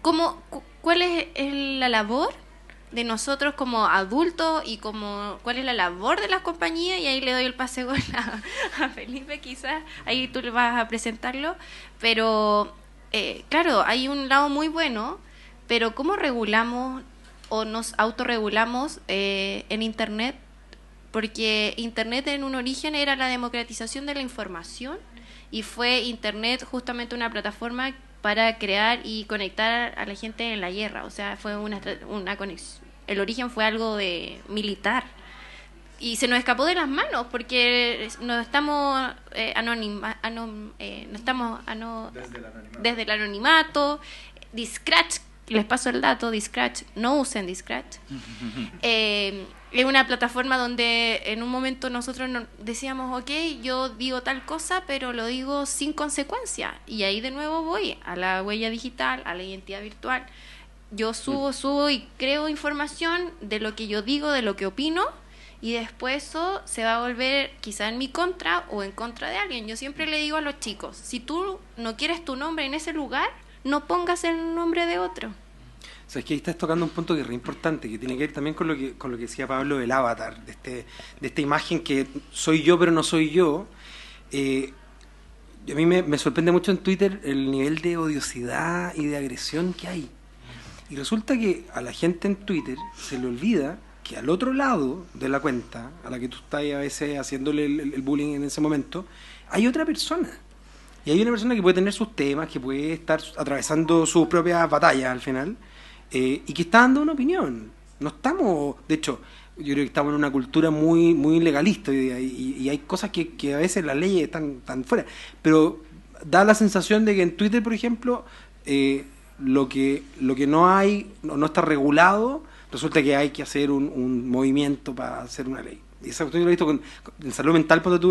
S3: ¿Cuál es la labor de nosotros como adultos y cuál es la labor de las compañías? Y ahí le doy el pase gol a Felipe, quizás ahí tú le vas a presentarlo, pero claro, hay un lado muy bueno, pero ¿cómo regulamos o nos autorregulamos en Internet? Porque Internet en un origen era la democratización de la información, y fue Internet justamente una plataforma para crear y conectar a la gente en la guerra. O sea, fue una conexión. El origen fue algo militar. Y se nos escapó de las manos porque no estamos desde el anonimato. Scratch, les paso el dato, Discratch, no usen Discratch. Es una plataforma donde en un momento nosotros decíamos, ok, yo digo tal cosa, pero lo digo sin consecuencia. Y ahí de nuevo voy a la huella digital, a la identidad virtual. Yo subo y creo información de lo que yo digo, de lo que opino, y después eso se va a volver quizá en mi contra o en contra de alguien. Yo siempre le digo a los chicos, si tú no quieres tu nombre en ese lugar, no pongas el nombre de otro.
S2: O sea, es que ahí estás tocando un punto que es re importante, que tiene que ver también con lo que decía Pablo del avatar, de esta imagen que soy yo pero no soy yo. A mí me sorprende mucho en Twitter el nivel de odiosidad y de agresión que hay. Y resulta que a la gente en Twitter se le olvida que al otro lado de la cuenta, a la que tú estás a veces haciéndole el bullying en ese momento, hay otra persona. Y hay una persona que puede tener sus temas, que puede estar atravesando sus propias batallas al final, y que está dando una opinión. No estamos, de hecho, yo creo que estamos en una cultura muy muy legalista y hay cosas que a veces las leyes están fuera. Pero da la sensación de que en Twitter, por ejemplo, lo que no hay, no está regulado, resulta que hay que hacer un movimiento para hacer una ley. Y esa cuestión yo lo he visto en salud mental, porque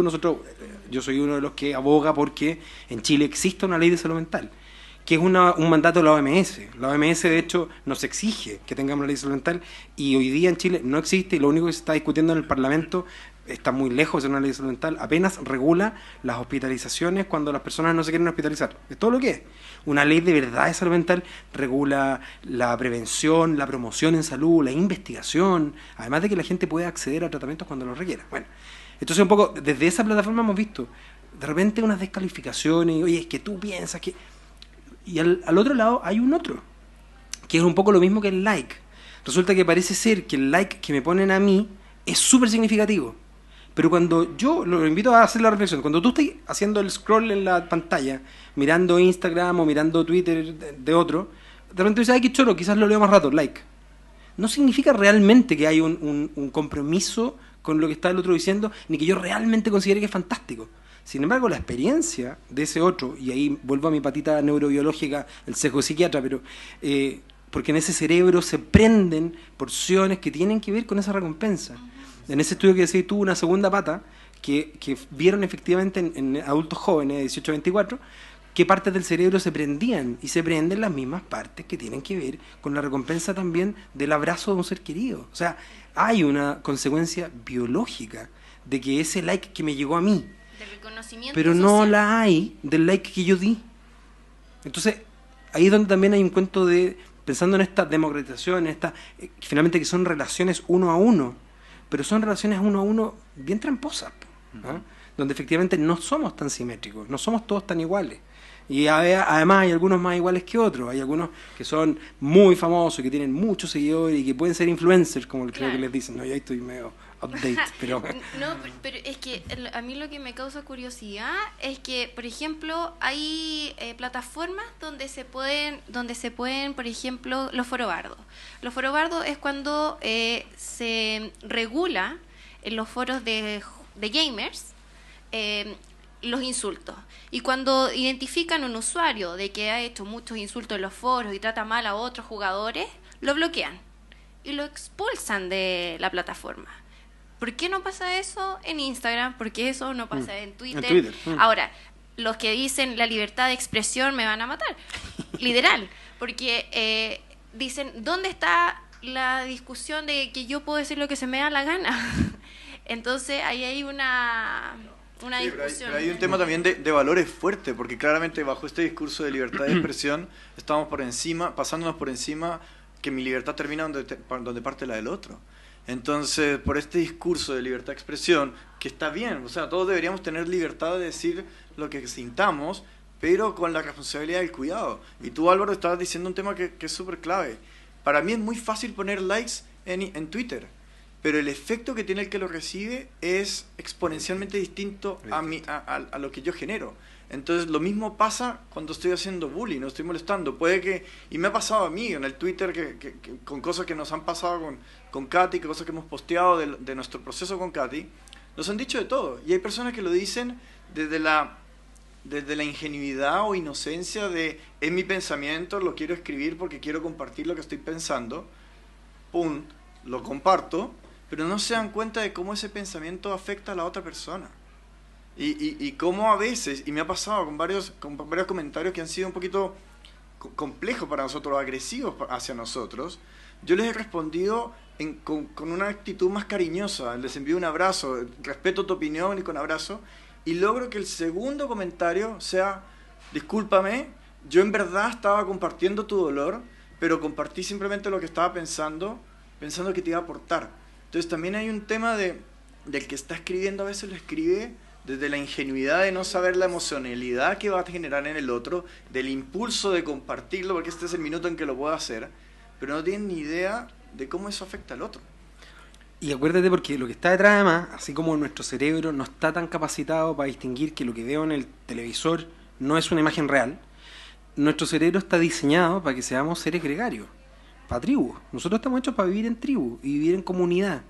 S2: yo soy uno de los que aboga porque en Chile existe una ley de salud mental, que es un mandato de la OMS. La OMS, de hecho, nos exige que tengamos una ley de salud mental, y hoy día en Chile no existe, y lo único que se está discutiendo en el Parlamento está muy lejos de ser una ley de salud mental. Apenas regula las hospitalizaciones cuando las personas no se quieren hospitalizar. Es todo lo que es. Una ley de verdad de salud mental regula la prevención, la promoción en salud, la investigación, además de que la gente puede acceder a tratamientos cuando lo requiera. Bueno, entonces un poco desde esa plataforma hemos visto de repente unas descalificaciones, oye, es que tú piensas que... Y al otro lado hay un otro, que es un poco lo mismo que el like. Resulta que parece ser que el like que me ponen a mí es súper significativo. Pero cuando yo lo invito a hacer la reflexión, cuando tú estás haciendo el scroll en la pantalla, mirando Instagram o mirando Twitter de otro, de repente dices, ay, qué choro, quizás lo leo más rato, like. No significa realmente que hay un compromiso con lo que está el otro diciendo, ni que yo realmente considere que es fantástico. Sin embargo, la experiencia de ese otro, y ahí vuelvo a mi patita neurobiológica, el sesgo psiquiatra, pero porque en ese cerebro se prenden porciones que tienen que ver con esa recompensa. En ese estudio que decís tú, una segunda pata, que vieron efectivamente en adultos jóvenes de 18 a 24, qué partes del cerebro se prendían, y se prenden las mismas partes que tienen que ver con la recompensa también del abrazo de un ser querido. O sea, hay una consecuencia biológica de que ese like que me llegó a mí, pero no social, la hay del like que yo di. Entonces, ahí es donde también hay un cuento de, pensando en esta democratización, finalmente que son relaciones uno a uno, pero son relaciones uno a uno bien tramposas, ¿no? Donde efectivamente no somos tan simétricos, no somos todos tan iguales. Y además hay algunos más iguales que otros, hay algunos que son muy famosos, que tienen muchos seguidores y que pueden ser influencers, como creo que les dicen. No, yo ahí estoy medio update, pero...
S3: No, pero es que a mí lo que me causa curiosidad es que, por ejemplo, hay plataformas donde se pueden, por ejemplo, los forobardos. Los forobardos es cuando se regula en los foros de gamers los insultos. Y cuando identifican un usuario de que ha hecho muchos insultos en los foros y trata mal a otros jugadores, lo bloquean y lo expulsan de la plataforma. ¿Por qué no pasa eso en Instagram? ¿Por qué eso no pasa en Twitter? Ahora, los que dicen la libertad de expresión me van a matar, literal, porque dicen, ¿dónde está la discusión de que yo puedo decir lo que se me da la gana? Entonces ahí hay una discusión.
S1: Pero hay un tema también de valores fuerte, porque claramente bajo este discurso de libertad de expresión estamos pasándonos por encima que mi libertad termina donde parte la del otro. Entonces, por este discurso de libertad de expresión, que está bien, o sea, todos deberíamos tener libertad de decir lo que sintamos, pero con la responsabilidad del cuidado. Y tú, Álvaro, estabas diciendo un tema que es súper clave. Para mí es muy fácil poner likes en Twitter, pero el efecto que tiene el que lo recibe es exponencialmente distinto a lo que yo genero. Entonces lo mismo pasa cuando estoy haciendo bullying, no estoy molestando. Puede que, y me ha pasado a mí en el Twitter, que con cosas que nos han pasado con Katy, cosas que hemos posteado de nuestro proceso con Katy, nos han dicho de todo. Y hay personas que lo dicen desde la desde la ingenuidad o inocencia de es mi pensamiento, lo quiero escribir porque quiero compartir lo que estoy pensando, pum, lo comparto, pero no se dan cuenta de cómo ese pensamiento afecta a la otra persona. Y cómo a veces, y me ha pasado con varios comentarios que han sido un poquito complejos para nosotros, agresivos hacia nosotros, yo les he respondido con una actitud más cariñosa, les envío un abrazo, respeto tu opinión y con abrazo, y logro que el segundo comentario sea, discúlpame, yo en verdad estaba compartiendo tu dolor, pero compartí simplemente lo que estaba pensando que te iba a aportar. Entonces también hay un tema del que está escribiendo, a veces lo escribe desde la ingenuidad de no saber la emocionalidad que va a generar en el otro, del impulso de compartirlo, porque este es el minuto en que lo puedo hacer, pero no tienen ni idea de cómo eso afecta al otro.
S2: Y acuérdate, porque lo que está detrás, además, así como nuestro cerebro no está tan capacitado para distinguir que lo que veo en el televisor no es una imagen real, nuestro cerebro está diseñado para que seamos seres gregarios, para tribus. Nosotros estamos hechos para vivir en tribu y vivir en comunidad.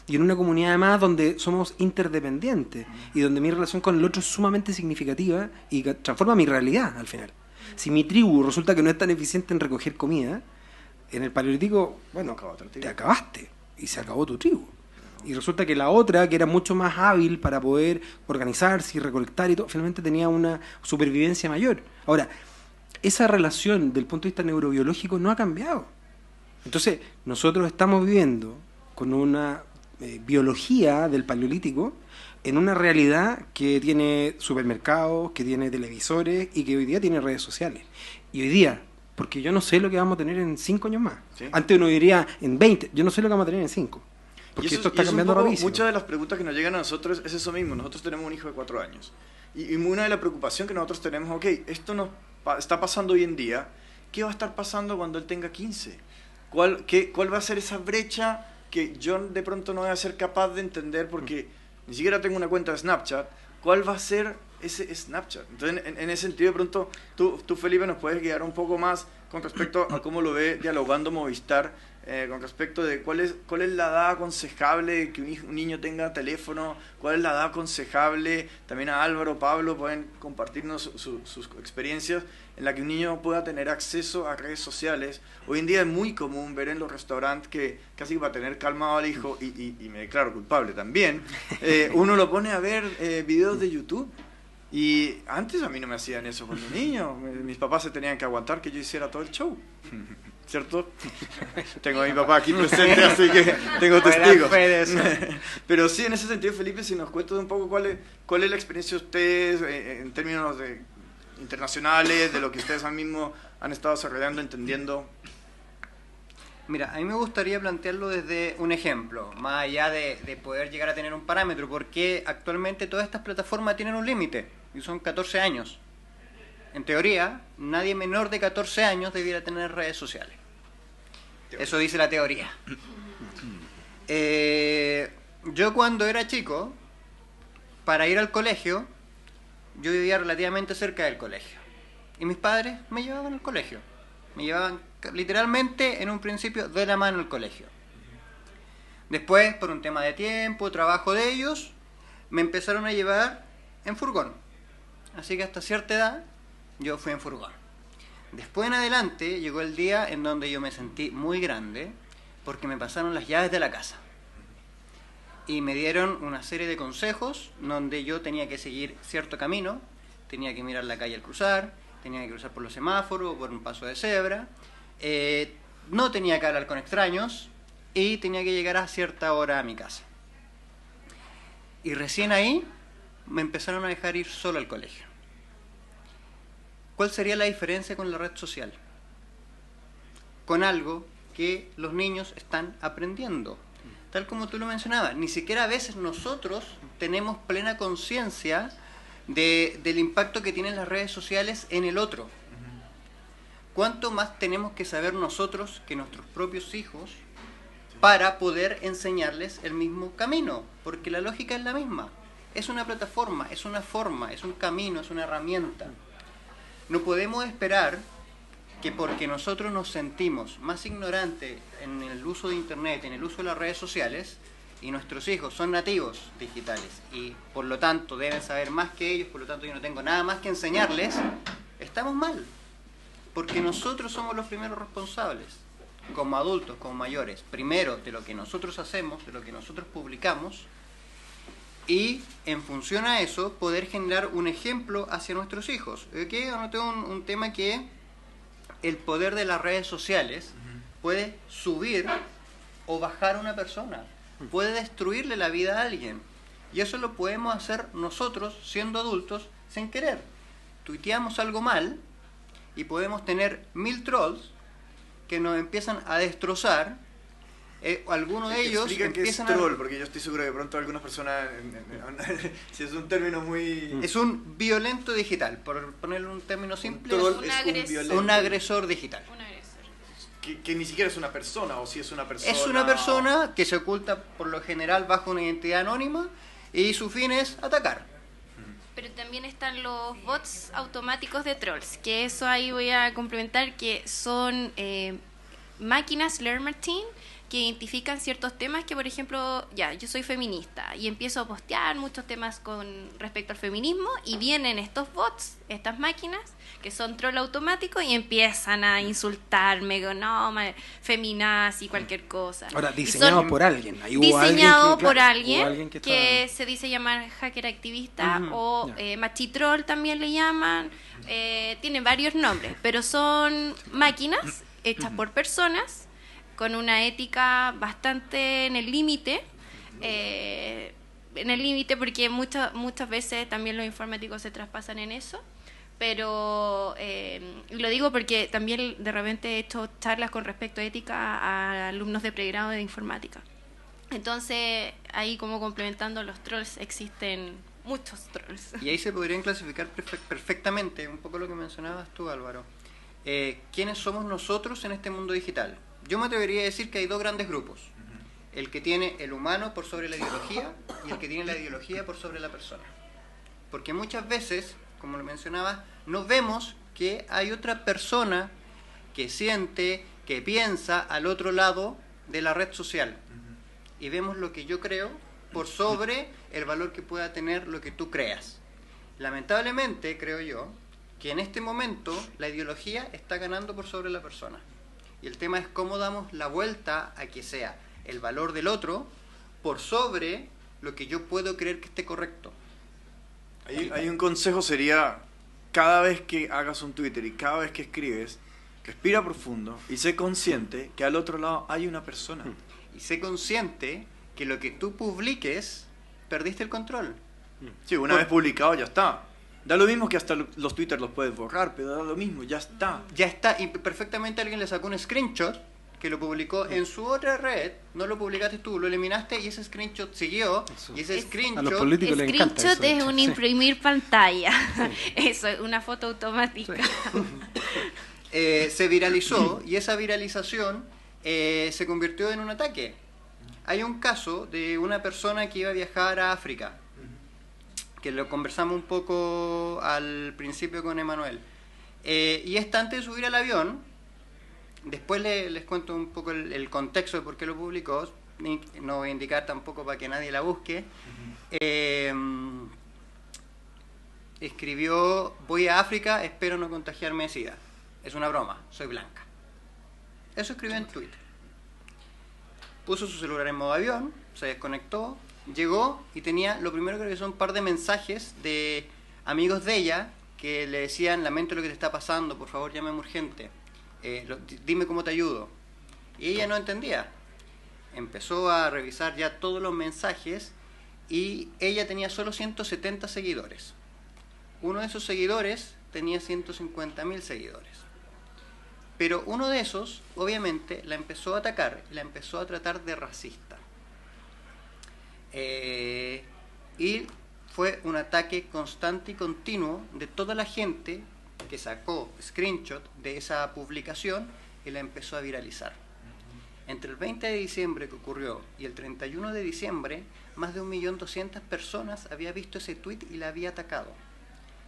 S2: Y en una comunidad además donde somos interdependientes y donde mi relación con el otro es sumamente significativa y transforma mi realidad al final. Si mi tribu resulta que no es tan eficiente en recoger comida, en el Paleolítico, bueno, te acabaste y se acabó tu tribu. Y resulta que la otra, que era mucho más hábil para poder organizarse y recolectar y todo, finalmente tenía una supervivencia mayor. Ahora, esa relación del punto de vista neurobiológico no ha cambiado. Entonces, nosotros estamos viviendo con una biología del Paleolítico en una realidad que tiene supermercados, que tiene televisores y que hoy día tiene redes sociales. Y hoy día, porque yo no sé lo que vamos a tener en 5 años más. ¿Sí? Antes uno diría en 20, yo no sé lo que vamos a tener en 5. Porque esto está cambiando rapidísimo.
S1: Muchas de las preguntas que nos llegan a nosotros es eso mismo. Nosotros tenemos un hijo de 4 años. Y una de las preocupaciones que nosotros tenemos, ok, esto nos está pasando hoy en día, ¿qué va a estar pasando cuando él tenga 15? ¿Cuál va a ser esa brecha que yo de pronto no voy a ser capaz de entender porque ni siquiera tengo una cuenta de Snapchat? ¿Cuál va a ser ese Snapchat? Entonces, en ese sentido, de pronto, tú, Felipe, nos puedes guiar un poco más con respecto a cómo lo ve Dialogando Movistar, con respecto de cuál es la edad aconsejable que un niño tenga teléfono, cuál es la edad aconsejable, también a Álvaro, Pablo, pueden compartirnos sus experiencias en la que un niño pueda tener acceso a redes sociales. Hoy en día es muy común ver en los restaurantes que casi para tener calmado al hijo, y me declaro culpable también, uno lo pone a ver videos de YouTube. Y antes a mí no me hacían eso cuando niño. Mis papás se tenían que aguantar que yo hiciera todo el show. ¿Cierto? Tengo a mi papá aquí presente, así que tengo testigos. Pero sí, en ese sentido, Felipe, si nos cuentas un poco cuál es la experiencia de ustedes en términos internacionales, de lo que ustedes mismos han estado desarrollando, entendiendo.
S4: Mira, a mí me gustaría plantearlo desde un ejemplo, más allá de poder llegar a tener un parámetro, porque actualmente todas estas plataformas tienen un límite, y son 14 años. En teoría, nadie menor de 14 años debiera tener redes sociales. Eso dice la teoría. Yo cuando era chico, para ir al colegio, yo vivía relativamente cerca del colegio. Y mis padres me llevaban al colegio. Me llevaban literalmente en un principio de la mano al colegio. Después, por un tema de tiempo, trabajo de ellos, me empezaron a llevar en furgón. Así que hasta cierta edad yo fui en furgón. Después en adelante llegó el día en donde yo me sentí muy grande porque me pasaron las llaves de la casa. Y me dieron una serie de consejos donde yo tenía que seguir cierto camino, tenía que mirar la calle al cruzar, tenía que cruzar por los semáforos o por un paso de cebra, no tenía que hablar con extraños y tenía que llegar a cierta hora a mi casa. Y recién ahí me empezaron a dejar ir solo al colegio. ¿Cuál sería la diferencia con la red social? Con algo que los niños están aprendiendo. Tal como tú lo mencionabas, ni siquiera a veces nosotros tenemos plena conciencia del impacto que tienen las redes sociales en el otro. ¿Cuánto más tenemos que saber nosotros que nuestros propios hijos para poder enseñarles el mismo camino? Porque la lógica es la misma. Es una plataforma, es una forma, es un camino, es una herramienta. No podemos esperar que porque nosotros nos sentimos más ignorantes en el uso de Internet, en el uso de las redes sociales, y nuestros hijos son nativos digitales y por lo tanto deben saber más que ellos, por lo tanto yo no tengo nada más que enseñarles, estamos mal. Porque nosotros somos los primeros responsables, como adultos, como mayores, primero de lo que nosotros hacemos, de lo que nosotros publicamos, y en función a eso poder generar un ejemplo hacia nuestros hijos. Aquí anoté un tema que el poder de las redes sociales puede subir o bajar a una persona, puede destruirle la vida a alguien, y eso lo podemos hacer nosotros siendo adultos sin querer. Tuiteamos algo mal y podemos tener 1000 trolls que nos empiezan a destrozar. Algunos de ellos
S1: Explica
S4: empiezan
S1: qué es troll, porque yo estoy seguro que de pronto algunas personas, si es un término muy...
S4: Es un violento digital, por ponerle un término simple,
S1: troll
S3: un
S1: es
S3: agresor.
S1: violento.
S4: un agresor digital.
S3: Un agresor.
S1: Que ni siquiera es una persona, o si es una persona...
S4: Es una persona que se oculta por lo general bajo una identidad anónima y su fin es atacar.
S3: Pero también están los bots automáticos de trolls, que eso ahí voy a complementar, que son máquinas Learn Machine que identifican ciertos temas que, por ejemplo, yo soy feminista y empiezo a postear muchos temas con respecto al feminismo y vienen estos bots, estas máquinas, que son troll automáticos y empiezan a insultarme, feminazi y cualquier cosa.
S2: Ahora,
S3: Y
S2: diseñado
S3: son
S2: por alguien. Ahí hubo
S3: diseñado por
S2: hubo
S3: alguien
S2: que
S3: que se dice llamar hacker activista o machitroll también le llaman. Tiene varios nombres, pero son máquinas hechas por personas con una ética bastante en el límite, porque muchas veces también los informáticos se traspasan en eso, pero lo digo porque también de repente he hecho charlas con respecto a ética a alumnos de pregrado de informática. Entonces, ahí como complementando los trolls, existen muchos trolls.
S4: Y ahí se podrían clasificar perfectamente, un poco lo que mencionabas tú, Álvaro. ¿Quiénes somos nosotros en este mundo digital? Yo me atrevería a decir que hay dos grandes grupos. El que tiene el humano por sobre la ideología y el que tiene la ideología por sobre la persona. Porque muchas veces, como lo mencionaba, no vemos que hay otra persona que siente, que piensa al otro lado de la red social. Y vemos lo que yo creo por sobre el valor que pueda tener lo que tú creas. Lamentablemente, creo yo, que en este momento la ideología está ganando por sobre la persona. Y el tema es cómo damos la vuelta a que sea el valor del otro por sobre lo que yo puedo creer que esté correcto.
S1: Hay un consejo, sería, cada vez que hagas un Twitter y cada vez que escribes, respira profundo y sé consciente que al otro lado hay una persona.
S4: Y sé consciente que lo que tú publiques, perdiste el control.
S1: Sí, una vez publicado ya está. Da lo mismo que hasta los Twitter los puedes borrar, pero da lo mismo, ya está.
S4: Ya está, y perfectamente alguien le sacó un screenshot que lo publicó en su otra red, no lo publicaste tú, lo eliminaste y ese screenshot siguió. Y ese
S2: A los
S4: screenshot
S2: políticos les encanta eso,
S3: Screenshot
S2: de
S3: es
S2: hecho,
S3: un
S2: sí.
S3: imprimir pantalla. Eso, es una foto automática.
S4: se viralizó y esa viralización se convirtió en un ataque. Hay un caso de una persona que iba a viajar a África, que lo conversamos un poco al principio con Emanuel. Y esta antes de subir al avión, después les cuento un poco el contexto de por qué lo publicó, no voy a indicar tampoco para que nadie la busque. Escribió: voy a África, espero no contagiarme de SIDA. Es una broma, soy blanca. Eso escribió en Twitter. Puso su celular en modo avión, se desconectó, llegó y tenía, lo primero que son un par de mensajes de amigos de ella que le decían: lamento lo que te está pasando, por favor llámame urgente, dime cómo te ayudo. Y ella no entendía. Empezó a revisar ya todos los mensajes y ella tenía solo 170 seguidores. Uno de esos seguidores tenía 150.000 seguidores. Pero uno de esos, obviamente, la empezó a atacar y la empezó a tratar de racista. Y fue un ataque constante y continuo de toda la gente que sacó screenshot de esa publicación y la empezó a viralizar. Entre el 20 de diciembre que ocurrió y el 31 de diciembre, más de 1.200.000 personas había visto ese tweet y la había atacado,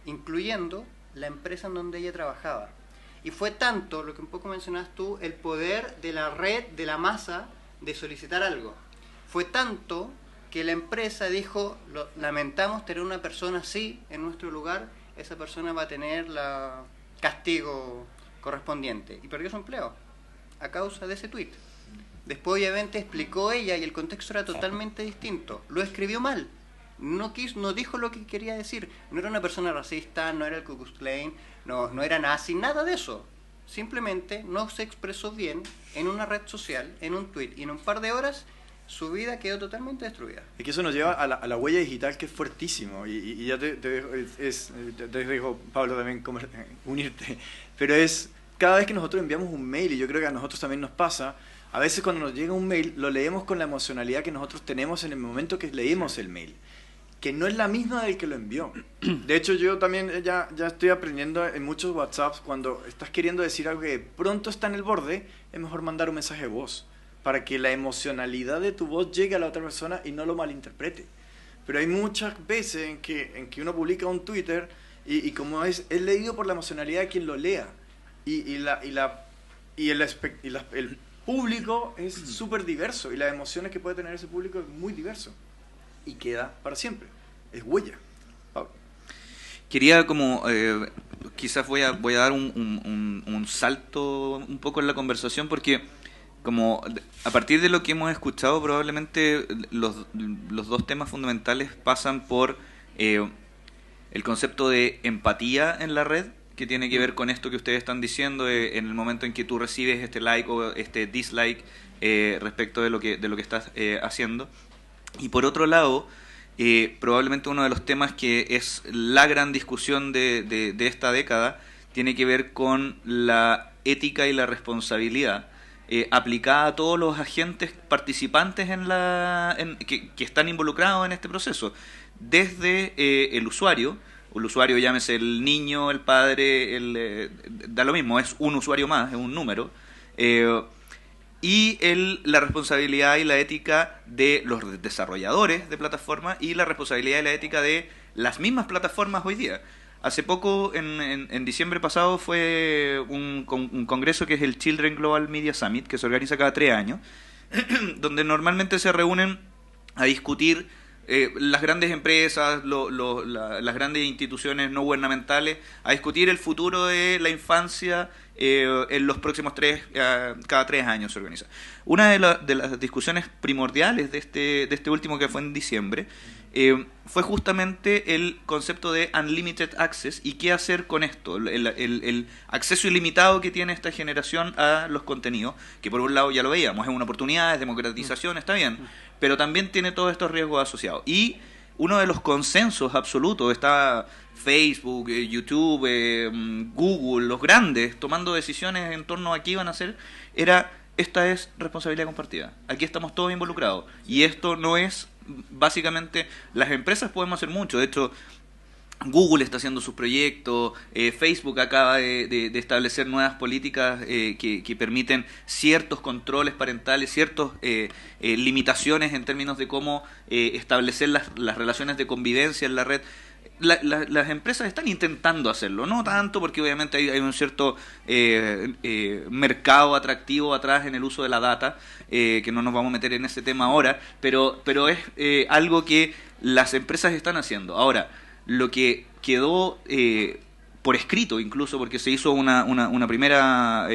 S4: incluyendo la empresa en donde ella trabajaba. Y fue tanto, lo que un poco mencionabas tú, el poder de la red, de la masa, de solicitar algo. Fue tanto que la empresa dijo, lamentamos tener una persona así en nuestro lugar, esa persona va a tener la castigo correspondiente. Y perdió su empleo a causa de ese tuit. Después obviamente explicó ella y el contexto era totalmente distinto. Lo escribió mal. No dijo lo que quería decir. No era una persona racista, no era el Ku Klux Klan, no era nazi, nada de eso. Simplemente no se expresó bien en una red social, en un tweet, y en un par de horas su vida quedó totalmente destruida.
S1: Es que eso nos lleva a la huella digital, que es fuertísimo, y ya te dejo, Pablo, también unirte, pero es cada vez que nosotros enviamos un mail, y yo creo que a nosotros también nos pasa, a veces cuando nos llega un mail lo leemos con la emocionalidad que nosotros tenemos en el momento que leímos el mail, que no es la misma del que lo envió. De hecho, yo también ya estoy aprendiendo en muchos WhatsApps, cuando estás queriendo decir algo que pronto está en el borde, es mejor mandar un mensaje de voz, para que la emocionalidad de tu voz llegue a la otra persona y no lo malinterprete. Pero hay muchas veces en que uno publica un Twitter y como es leído por la emocionalidad de quien lo lea. El público es súper diverso y las emociones que puede tener ese público es muy diverso. Y queda para siempre. Es huella. Pablo.
S5: Quería quizás voy a dar un salto un poco en la conversación, porque como a partir de lo que hemos escuchado, probablemente los dos temas fundamentales pasan por el concepto de empatía en la red, que tiene que ver con esto que ustedes están diciendo, en el momento en que tú recibes este like o este dislike respecto de lo que estás haciendo. Y por otro lado, probablemente uno de los temas que es la gran discusión de esta década tiene que ver con la ética y la responsabilidad aplicada a todos los agentes participantes que están involucrados en este proceso, desde el usuario, llámese el niño, el padre, da lo mismo, es un usuario más, es un número, y la responsabilidad y la ética de los desarrolladores de plataformas y la responsabilidad y la ética de las mismas plataformas hoy día. Hace poco, en diciembre pasado, fue un congreso que es el Children Global Media Summit, que se organiza cada 3 años, donde normalmente se reúnen a discutir las grandes empresas, las grandes instituciones no gubernamentales, a discutir el futuro de la infancia en los próximos cada 3 años se organiza. Una de las discusiones primordiales de este último, que fue en diciembre, fue justamente el concepto de unlimited access y qué hacer con esto, el acceso ilimitado que tiene esta generación a los contenidos, que por un lado ya lo veíamos, es una oportunidad, es democratización, está bien, pero también tiene todos estos riesgos asociados. Y uno de los consensos absolutos, está Facebook, YouTube, Google, los grandes, tomando decisiones en torno a qué iban a hacer, esta es responsabilidad compartida. Aquí estamos todos involucrados. Y esto no es, básicamente, las empresas podemos hacer mucho. De hecho, Google está haciendo sus proyectos, Facebook acaba de establecer nuevas políticas que permiten ciertos controles parentales, ciertas limitaciones en términos de cómo establecer las relaciones de convivencia en la red. Las empresas están intentando hacerlo, no tanto porque obviamente hay un cierto mercado atractivo atrás en el uso de la data, que no nos vamos a meter en ese tema ahora, pero es algo que las empresas están haciendo. Ahora, lo que quedó por escrito, incluso porque se hizo una primera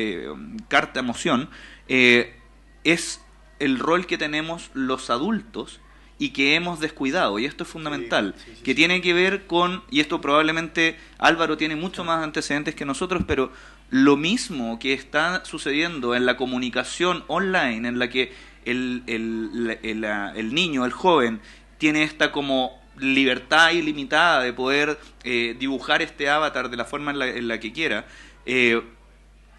S5: carta moción, es el rol que tenemos los adultos y que hemos descuidado, y esto es fundamental, que tiene que ver con, y esto probablemente Álvaro tiene mucho más antecedentes que nosotros, pero lo mismo que está sucediendo en la comunicación online, en la que el niño, el joven, tiene esta como libertad ilimitada de poder dibujar este avatar de la forma en la que quiera,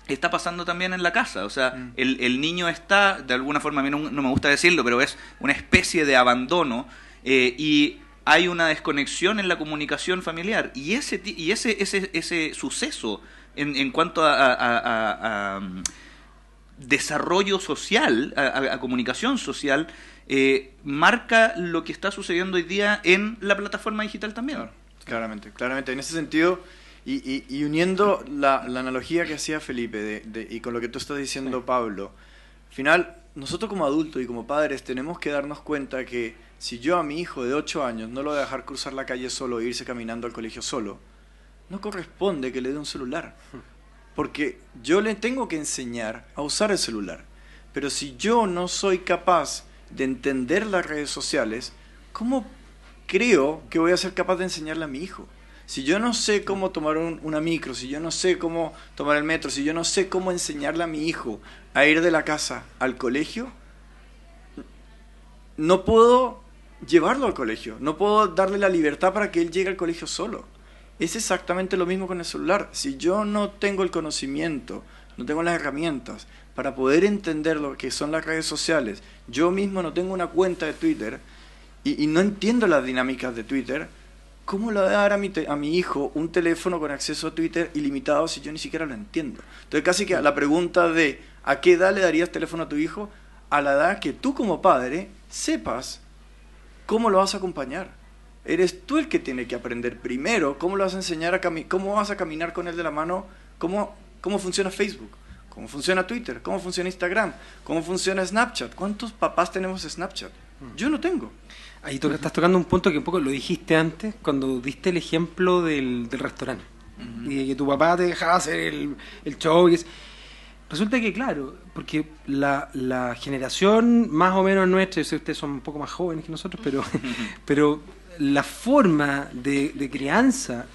S5: está pasando también en la casa. O sea, el niño está, de alguna forma, a mí no me gusta decirlo, pero es una especie de abandono, y hay una desconexión en la comunicación familiar. Y ese suceso en cuanto a desarrollo social, a comunicación social, marca lo que está sucediendo hoy día en la plataforma digital también.
S1: Claramente. En ese sentido, y uniendo la analogía que hacía Felipe y con lo que tú estás diciendo, Pablo, al final nosotros como adultos y como padres tenemos que darnos cuenta que si yo a mi hijo de 8 años no lo voy a dejar cruzar la calle solo e irse caminando al colegio solo, no corresponde que le dé un celular. Porque yo le tengo que enseñar a usar el celular. Pero si yo no soy capaz de entender las redes sociales, ¿cómo creo que voy a ser capaz de enseñarle a mi hijo? Si yo no sé cómo tomar una micro, si yo no sé cómo tomar el metro, si yo no sé cómo enseñarle a mi hijo a ir de la casa al colegio, no puedo llevarlo al colegio, no puedo darle la libertad para que él llegue al colegio solo. Es exactamente lo mismo con el celular. Si yo no tengo el conocimiento, no tengo las herramientas para poder entender lo que son las redes sociales, yo mismo no tengo una cuenta de Twitter y no entiendo las dinámicas de Twitter, ¿cómo le voy a dar a mi hijo un teléfono con acceso a Twitter ilimitado si yo ni siquiera lo entiendo? Entonces casi que a la pregunta de ¿a qué edad le darías teléfono a tu hijo? A la edad que tú como padre sepas cómo lo vas a acompañar. Eres tú el que tiene que aprender primero cómo lo vas a enseñar cómo vas a caminar con él de la mano, cómo funciona Facebook, cómo funciona Twitter, cómo funciona Instagram, cómo funciona Snapchat. ¿Cuántos papás tenemos Snapchat? Yo no tengo.
S2: Ahí estás tocando un punto que un poco lo dijiste antes, cuando diste el ejemplo del restaurante. Y de que tu papá te dejaba hacer el show. Resulta que, claro, porque la generación más o menos nuestra, yo sé que ustedes son un poco más jóvenes que nosotros, pero la forma de crianza,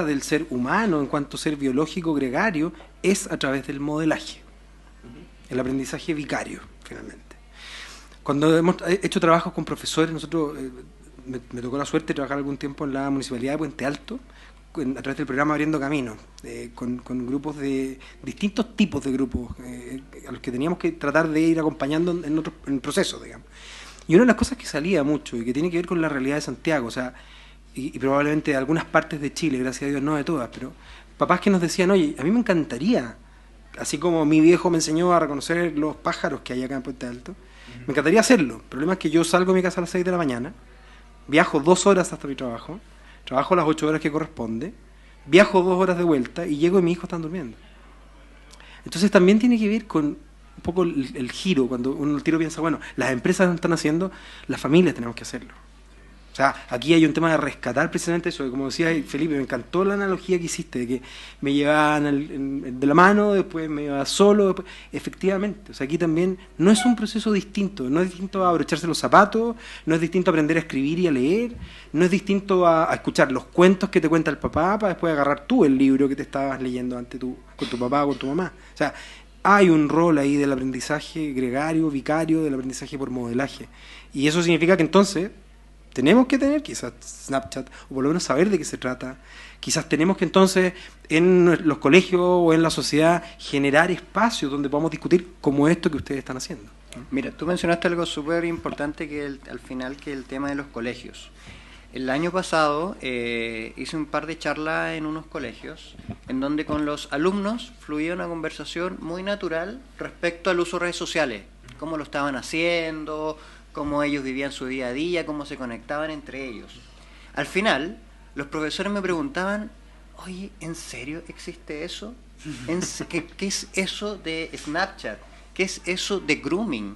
S2: del ser humano en cuanto a ser biológico gregario es a través del modelaje, el aprendizaje vicario, finalmente. Cuando hemos hecho trabajos con profesores, nosotros me tocó la suerte de trabajar algún tiempo en la Municipalidad de Puente Alto, a través del programa Abriendo Caminos, con grupos de distintos tipos de grupos a los que teníamos que tratar de ir acompañando en procesos, digamos. Y una de las cosas que salía mucho y que tiene que ver con la realidad de Santiago, o sea, y probablemente de algunas partes de Chile, gracias a Dios, no de todas, pero papás que nos decían, oye, a mí me encantaría, así como mi viejo me enseñó a reconocer los pájaros que hay acá en Puente Alto, me encantaría hacerlo. El problema es que yo salgo de mi casa a las 6 de la mañana, viajo 2 horas hasta mi trabajo las 8 horas que corresponde, viajo 2 horas de vuelta y llego y mis hijos están durmiendo. Entonces también tiene que ver con un poco el giro, cuando uno el tiro piensa, bueno, las empresas lo están haciendo, las familias tenemos que hacerlo. O sea, aquí hay un tema de rescatar precisamente eso, como decía Felipe, me encantó la analogía que hiciste, de que me llevaban de la mano, después me llevaba solo, después, efectivamente, o sea, aquí también no es un proceso distinto, no es distinto a abrocharse los zapatos, no es distinto a aprender a escribir y a leer, no es distinto a escuchar los cuentos que te cuenta el papá para después agarrar tú el libro que te estabas leyendo con tu papá o con tu mamá. O sea, hay un rol ahí del aprendizaje gregario, vicario, del aprendizaje por modelaje, y eso significa que entonces tenemos que tener quizás Snapchat, o por lo menos saber de qué se trata. Quizás tenemos que entonces en los colegios o en la sociedad generar espacios donde podamos discutir como esto que ustedes están haciendo.
S4: Mira, tú mencionaste algo súper importante al final, que es el tema de los colegios. El año pasado hice un par de charlas en unos colegios en donde con los alumnos fluía una conversación muy natural respecto al uso de redes sociales, cómo lo estaban haciendo, cómo ellos vivían su día a día, cómo se conectaban entre ellos. Al final, los profesores me preguntaban, oye, ¿en serio existe eso? ¿Qué es eso de Snapchat? ¿Qué es eso de grooming?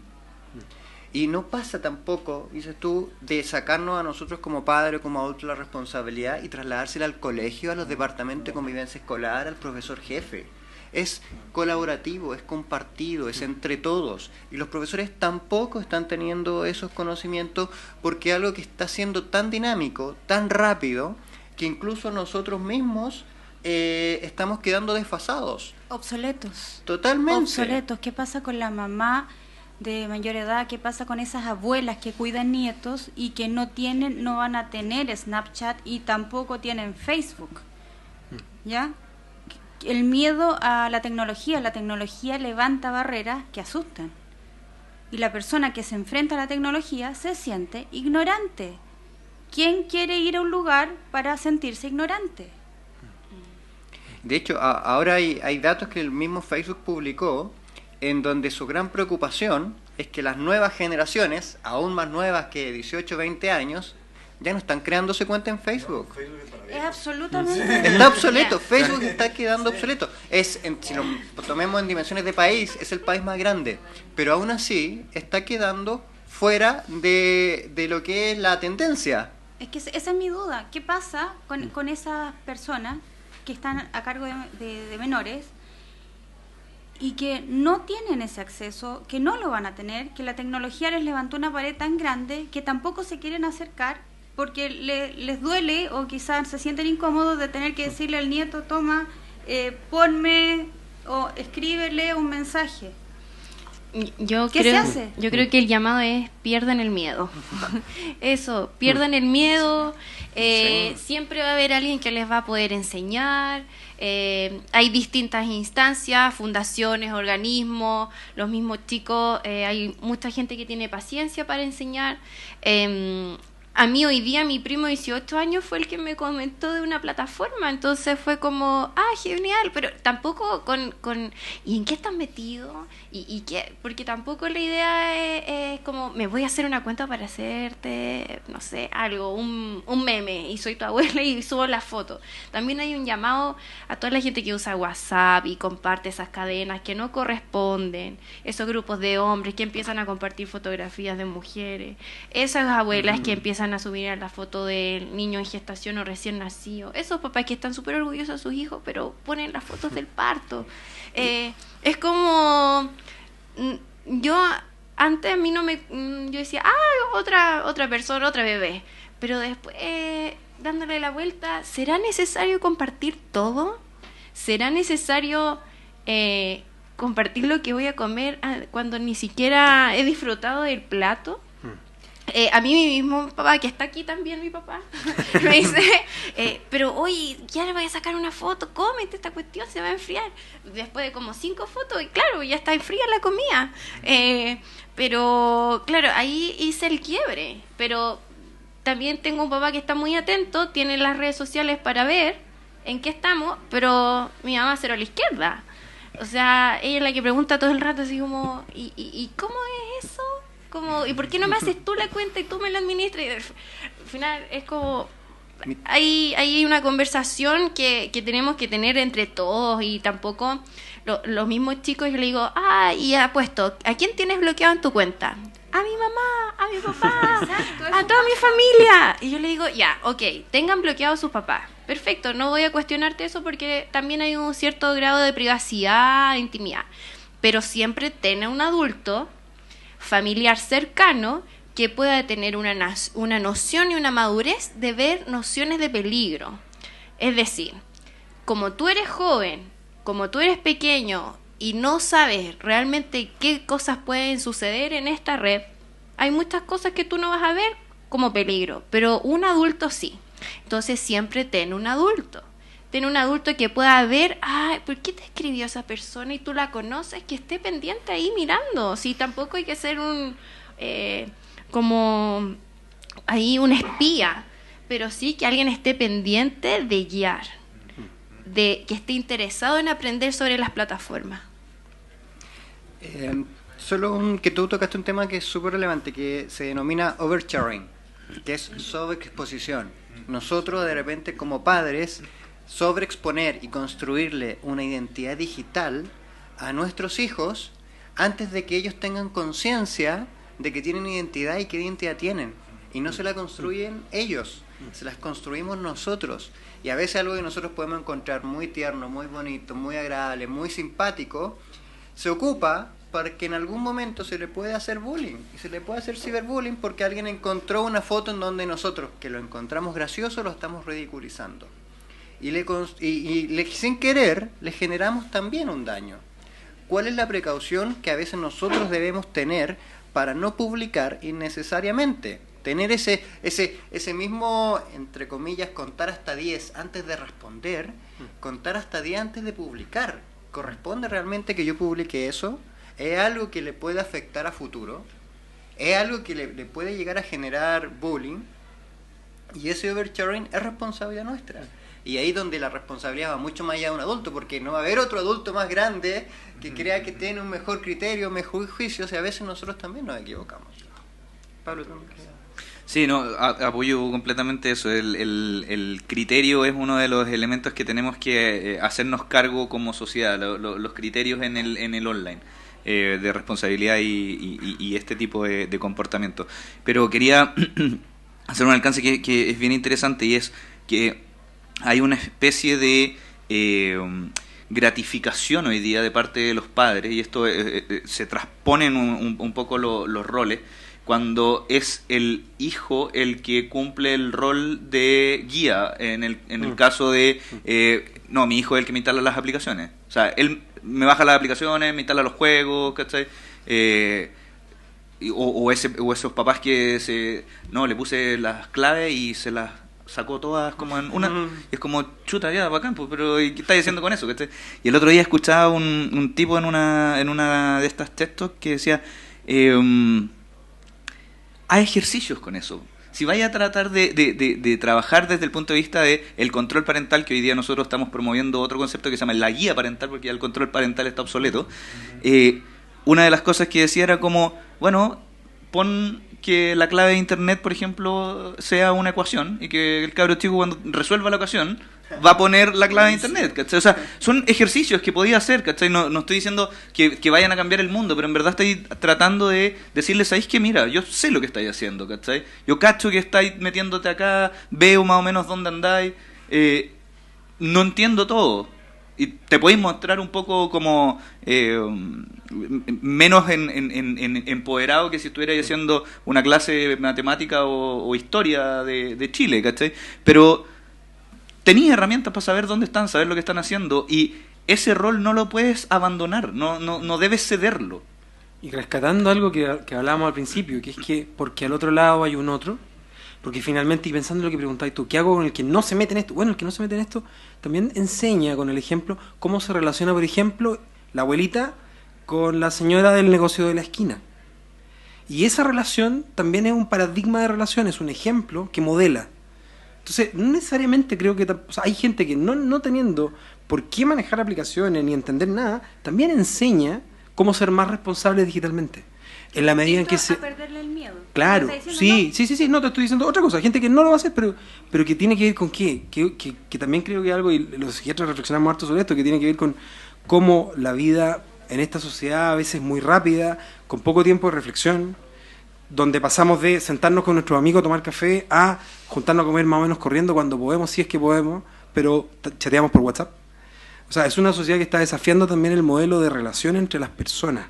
S4: Y no pasa tampoco, dices tú, de sacarnos a nosotros como padres, como adultos la responsabilidad y trasladársela al colegio, a los departamentos de convivencia escolar, al profesor jefe. Es colaborativo, es compartido, es entre todos. Y los profesores tampoco están teniendo esos conocimientos porque es algo que está siendo tan dinámico, tan rápido, que incluso nosotros mismos estamos quedando desfasados.
S6: Obsoletos.
S4: Totalmente.
S6: Obsoletos. ¿Qué pasa con la mamá de mayor edad? ¿Qué pasa con esas abuelas que cuidan nietos y que no van a tener Snapchat y tampoco tienen Facebook? ¿Ya? El miedo a la tecnología levanta barreras que asustan. Y la persona que se enfrenta a la tecnología se siente ignorante. ¿Quién quiere ir a un lugar para sentirse ignorante?
S4: De hecho, ahora hay datos que el mismo Facebook publicó, en donde su gran preocupación es que las nuevas generaciones, aún más nuevas que 18 o 20 años, ya no están creándose cuenta en Facebook.
S6: Es absolutamente...
S4: Está obsoleto,
S6: Ya.
S4: Facebook está quedando obsoleto. Si lo tomemos en dimensiones de país, es el país más grande, pero aún así está quedando fuera de lo que es la tendencia.
S6: Es que esa es mi duda. ¿Qué pasa con esas personas que están a cargo de menores y que no tienen ese acceso, que no lo van a tener, que la tecnología les levantó una pared tan grande que tampoco se quieren acercar porque les duele o quizás se sienten incómodos de tener que decirle al nieto, toma, ponme o escríbele un mensaje? ¿Qué se hace?
S3: Yo creo que el llamado es pierdan el miedo. Eso, pierdan el miedo. Siempre va a haber alguien que les va a poder enseñar. Hay distintas instancias, fundaciones, organismos, los mismos chicos. Hay mucha gente que tiene paciencia para enseñar. A mí hoy día mi primo de 18 años fue el que me comentó de una plataforma, entonces fue como, genial, pero tampoco con ¿y en qué estás metido? ¿Y qué? Porque tampoco la idea es como, me voy a hacer una cuenta para hacerte, no sé, algo, un meme, y soy tu abuela y subo la foto. También hay un llamado a toda la gente que usa WhatsApp y comparte esas cadenas que no corresponden, esos grupos de hombres que empiezan a compartir fotografías de mujeres, esas abuelas que empiezan a subir la foto del niño en gestación o recién nacido, esos papás que están súper orgullosos de sus hijos pero ponen las fotos del parto. Es como, yo antes a mí no me, yo decía, otra persona, otra bebé, pero después dándole la vuelta, ¿será necesario compartir todo? ¿Será necesario compartir lo que voy a comer cuando ni siquiera he disfrutado del plato? A mí mi mismo papá, que está aquí también mi papá, me dice, pero oye, ya le voy a sacar una foto, cómete esta cuestión, se va a enfriar. Después de como 5 fotos, y claro, ya está enfría la comida. Pero claro, ahí hice el quiebre. Pero también tengo un papá que está muy atento, tiene las redes sociales para ver en qué estamos, pero mi mamá cero a la izquierda. O sea, ella es la que pregunta todo el rato así como, ¿y cómo es eso? Como, ¿y por qué no me haces tú la cuenta y tú me la administras? Y al final es como, hay una conversación que tenemos que tener entre todos, y tampoco los mismos chicos. Yo le digo, y apuesto, ¿a quién tienes bloqueado en tu cuenta? A mi mamá, a mi papá, a toda mi familia. Y yo le digo, ya, ok, tengan bloqueado a sus papás. Perfecto, no voy a cuestionarte eso porque también hay un cierto grado de privacidad, de intimidad. Pero siempre ten a un adulto familiar cercano que pueda tener una noción y una madurez de ver nociones de peligro. Es decir, como tú eres joven, como tú eres pequeño y no sabes realmente qué cosas pueden suceder en esta red, hay muchas cosas que tú no vas a ver como peligro, pero un adulto sí. Entonces siempre ten un adulto. Ten un adulto que pueda ver, ¿por qué te escribió esa persona y tú la conoces? Que esté pendiente ahí mirando. Si tampoco hay que ser como ahí un espía, pero sí que alguien esté pendiente de guiar, de que esté interesado en aprender sobre las plataformas.
S4: Que tú tocaste un tema que es súper relevante, que se denomina oversharing, que es sobreexposición. Nosotros de repente como padres sobreexponer y construirle una identidad digital a nuestros hijos antes de que ellos tengan conciencia de que tienen identidad y qué identidad tienen. Y no se la construyen ellos, se las construimos nosotros. Y a veces algo que nosotros podemos encontrar muy tierno, muy bonito, muy agradable, muy simpático, se ocupa para que en algún momento se le pueda hacer bullying. Y se le puede hacer ciberbullying porque alguien encontró una foto en donde nosotros, que lo encontramos gracioso, lo estamos ridiculizando. Y sin querer le generamos también un daño. ¿Cuál es la precaución que a veces nosotros debemos tener para no publicar innecesariamente? Tener ese mismo, entre comillas, contar hasta 10 antes de responder, contar hasta 10 antes de publicar. ¿Corresponde realmente que yo publique eso? ¿Es algo que le puede afectar a futuro? ¿Es algo que le puede llegar a generar bullying? Y ese oversharing es responsabilidad nuestra. Y ahí donde la responsabilidad va mucho más allá de un adulto, porque no va a haber otro adulto más grande que crea que tiene un mejor criterio, mejor juicio, o sea, a veces nosotros también nos equivocamos. Pablo, también.
S5: Sí, no, apoyo completamente eso. El criterio es uno de los elementos que tenemos que hacernos cargo como sociedad, los criterios en el online, de responsabilidad y este tipo de comportamiento. Pero quería hacer un alcance que es bien interesante, y es que hay una especie de gratificación hoy día de parte de los padres, y esto se transponen un poco los roles, cuando es el hijo el que cumple el rol de guía, en el caso de, no, mi hijo es el que me instala las aplicaciones. O sea, él me baja las aplicaciones, me instala los juegos, ¿cachai? O esos papás que no, le puse las claves y se las sacó todas como en una, y es como, chuta, ya, bacán, pues, pero ¿qué estáis haciendo con eso? ¿Cachai? Y el otro día escuchaba un tipo en una de estas textos que decía, hay ejercicios con eso. Si vaya a tratar de trabajar desde el punto de vista de el control parental, que hoy día nosotros estamos promoviendo otro concepto que se llama la guía parental, porque ya el control parental está obsoleto, una de las cosas que decía era como, bueno, pon que la clave de internet, por ejemplo, sea una ecuación, y que el cabro chico cuando resuelva la ecuación va a poner la clave de internet, ¿cachai? O sea, son ejercicios que podía hacer, ¿cachai? No estoy diciendo que vayan a cambiar el mundo, pero en verdad estoy tratando de decirles, ¿sabéis qué? Mira, yo sé lo que estáis haciendo, ¿cachai? Yo cacho que estáis metiéndote acá, veo más o menos dónde andáis, no entiendo todo. Y te podéis mostrar un poco como menos empoderado que si estuvierais haciendo una clase de matemática o historia de Chile, ¿cachai? Pero tenías herramientas para saber dónde están, saber lo que están haciendo, y ese rol no lo puedes abandonar, no debes cederlo.
S2: Y rescatando algo que hablábamos al principio, que es que porque al otro lado hay un otro, porque finalmente, y pensando en lo que preguntáis tú, ¿qué hago con el que no se mete en esto? Bueno, el que no se mete en esto también enseña con el ejemplo cómo se relaciona, por ejemplo, la abuelita con la señora del negocio de la esquina. Y esa relación también es un paradigma de relación, es un ejemplo que modela. Entonces, no necesariamente creo que... O sea, hay gente que no teniendo por qué manejar aplicaciones ni entender nada, también enseña cómo ser más responsable digitalmente. En la medida en que se...
S6: a perderle el miedo.
S2: Claro, sí, no te estoy diciendo otra cosa. Hay gente que no lo va a hacer, pero que tiene que ver con qué. Que también creo que algo, y los psiquiatras reflexionamos harto sobre esto, que tiene que ver con cómo la vida en esta sociedad a veces muy rápida, con poco tiempo de reflexión, donde pasamos de sentarnos con nuestros amigos a tomar café a juntarnos a comer más o menos corriendo cuando podemos, si es que podemos, pero chateamos por WhatsApp. O sea, es una sociedad que está desafiando también el modelo de relación entre las personas.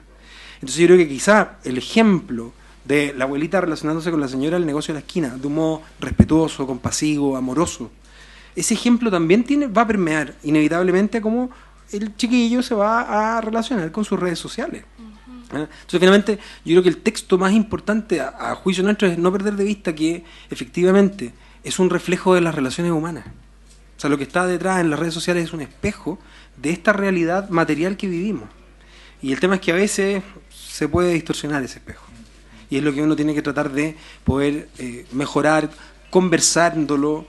S2: Entonces yo creo que quizá el ejemplo de la abuelita relacionándose con la señora del negocio de la esquina, de un modo respetuoso, compasivo, amoroso, ese ejemplo también va a permear inevitablemente a cómo el chiquillo se va a relacionar con sus redes sociales. Entonces finalmente yo creo que el texto más importante a juicio nuestro es no perder de vista que efectivamente es un reflejo de las relaciones humanas. O sea, lo que está detrás en las redes sociales es un espejo de esta realidad material que vivimos. Y el tema es que a veces se puede distorsionar ese espejo. Y es lo que uno tiene que tratar de poder mejorar, conversándolo,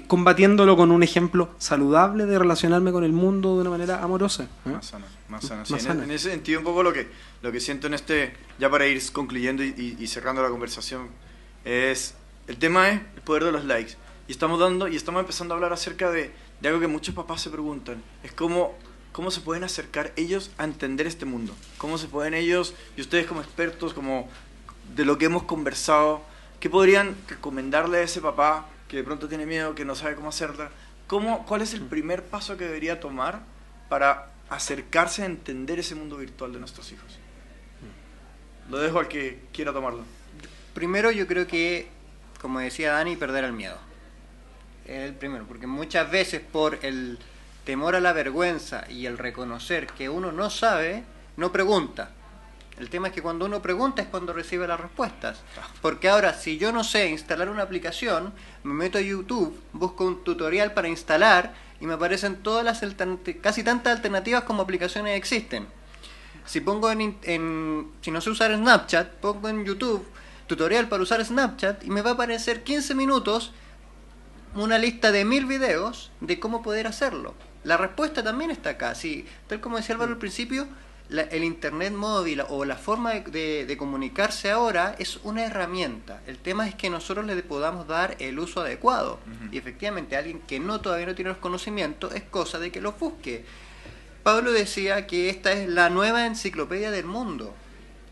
S2: combatiéndolo con un ejemplo saludable de relacionarme con el mundo de una manera amorosa.
S1: Más sana. Sí,
S2: Más sana.
S1: en ese sentido, un poco lo que siento en ya para ir concluyendo y cerrando la conversación, es el tema es el poder de los likes. Y estamos empezando a hablar acerca de algo que muchos papás se preguntan. Es cómo se pueden acercar ellos a entender este mundo. Cómo se pueden ellos, y ustedes como expertos, como de lo que hemos conversado, ¿qué podrían recomendarle a ese papá que de pronto tiene miedo, que no sabe cómo hacerla? ¿Cuál es el primer paso que debería tomar para acercarse a entender ese mundo virtual de nuestros hijos? Lo dejo al que quiera tomarlo.
S4: Primero yo creo que, como decía Dani, perder el miedo. El primero, porque muchas veces por el temor a la vergüenza y el reconocer que uno no sabe, no pregunta. El tema es que cuando uno pregunta es cuando recibe las respuestas. Porque ahora, si yo no sé instalar una aplicación, me meto a YouTube, busco un tutorial para instalar y me aparecen todas las casi tantas alternativas como aplicaciones existen. Si pongo si no sé usar Snapchat, pongo en YouTube tutorial para usar Snapchat y me va a aparecer 15 minutos una lista de 1000 videos de cómo poder hacerlo. La respuesta también está acá. Sí, tal como decía Álvaro al principio, el internet móvil o la forma de comunicarse ahora es una herramienta. El tema es que nosotros le podamos dar el uso adecuado. Y efectivamente, alguien que todavía no tiene los conocimientos, es cosa de que los busque. Pablo decía que esta es la nueva enciclopedia del mundo.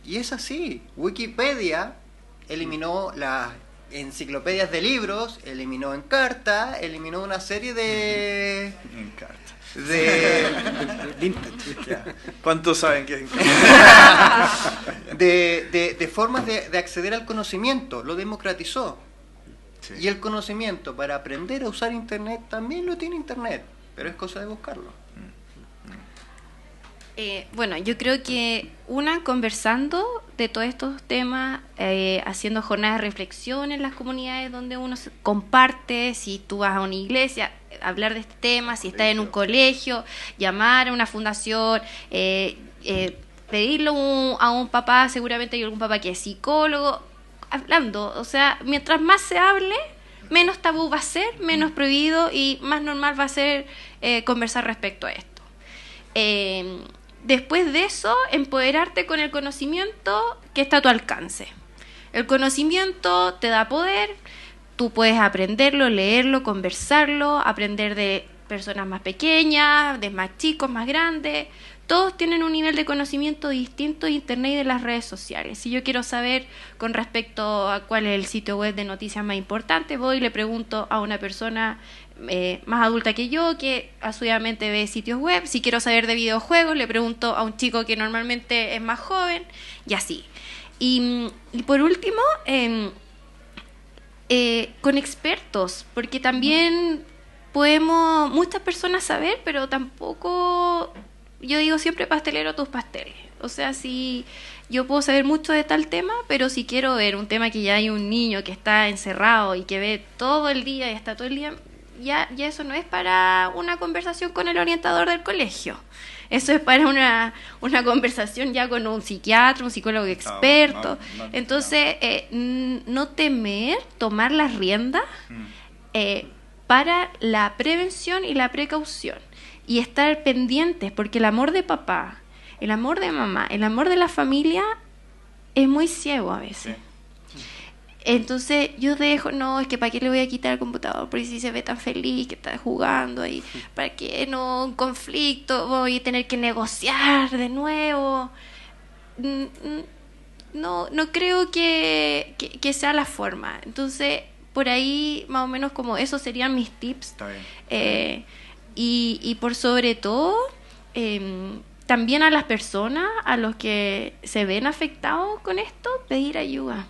S4: Y es así. Wikipedia eliminó las enciclopedias de libros, eliminó Encarta, eliminó una serie de...
S1: Encarta.
S2: Vintage.
S1: ¿Cuántos saben que es
S4: de formas de acceder al conocimiento? Lo democratizó.
S1: Sí.
S4: Y el conocimiento para aprender a usar internet también lo tiene internet, pero es cosa de buscarlo.
S3: Bueno, yo creo que conversando de todos estos temas, haciendo jornadas de reflexión en las comunidades donde uno se comparte, si tú vas a una iglesia, hablar de este tema, si estás en un colegio, llamar a una fundación, pedirlo a un papá, seguramente hay algún papá que es psicólogo, hablando, o sea, mientras más se hable, menos tabú va a ser, menos prohibido y más normal va a ser conversar respecto a esto. Después de eso, empoderarte con el conocimiento que está a tu alcance. El conocimiento te da poder, tú puedes aprenderlo, leerlo, conversarlo, aprender de personas más pequeñas, de más chicos, más grandes. Todos tienen un nivel de conocimiento distinto de Internet y de las redes sociales. Si yo quiero saber con respecto a cuál es el sitio web de noticias más importante, voy y le pregunto a una persona más adulta que yo, que asiduamente ve sitios web. Si quiero saber de videojuegos, le pregunto a un chico que normalmente es más joven, y así. Y por último, con expertos, porque también podemos muchas personas saber, pero tampoco, yo digo siempre pastelero tus pasteles. O sea, si yo puedo saber mucho de tal tema, pero si quiero ver un tema que ya hay un niño que está encerrado y que ve todo el día y está todo el día, ya eso no es para una conversación con el orientador del colegio. Eso es para una conversación ya con un psiquiatra, un psicólogo experto. Entonces, no temer tomar las riendas para la prevención y la precaución. Y estar pendientes, porque el amor de papá, el amor de mamá, el amor de la familia es muy ciego a veces. Sí. Entonces yo dejo, no, es que para qué le voy a quitar el computador, porque si se ve tan feliz que está jugando ahí, para qué no, un conflicto, voy a tener que negociar de nuevo. No creo que sea la forma. Entonces, por ahí, más o menos como esos serían mis tips.
S1: Está bien.
S3: Y por sobre todo, también a las personas, a los que se ven afectados con esto, pedir ayuda.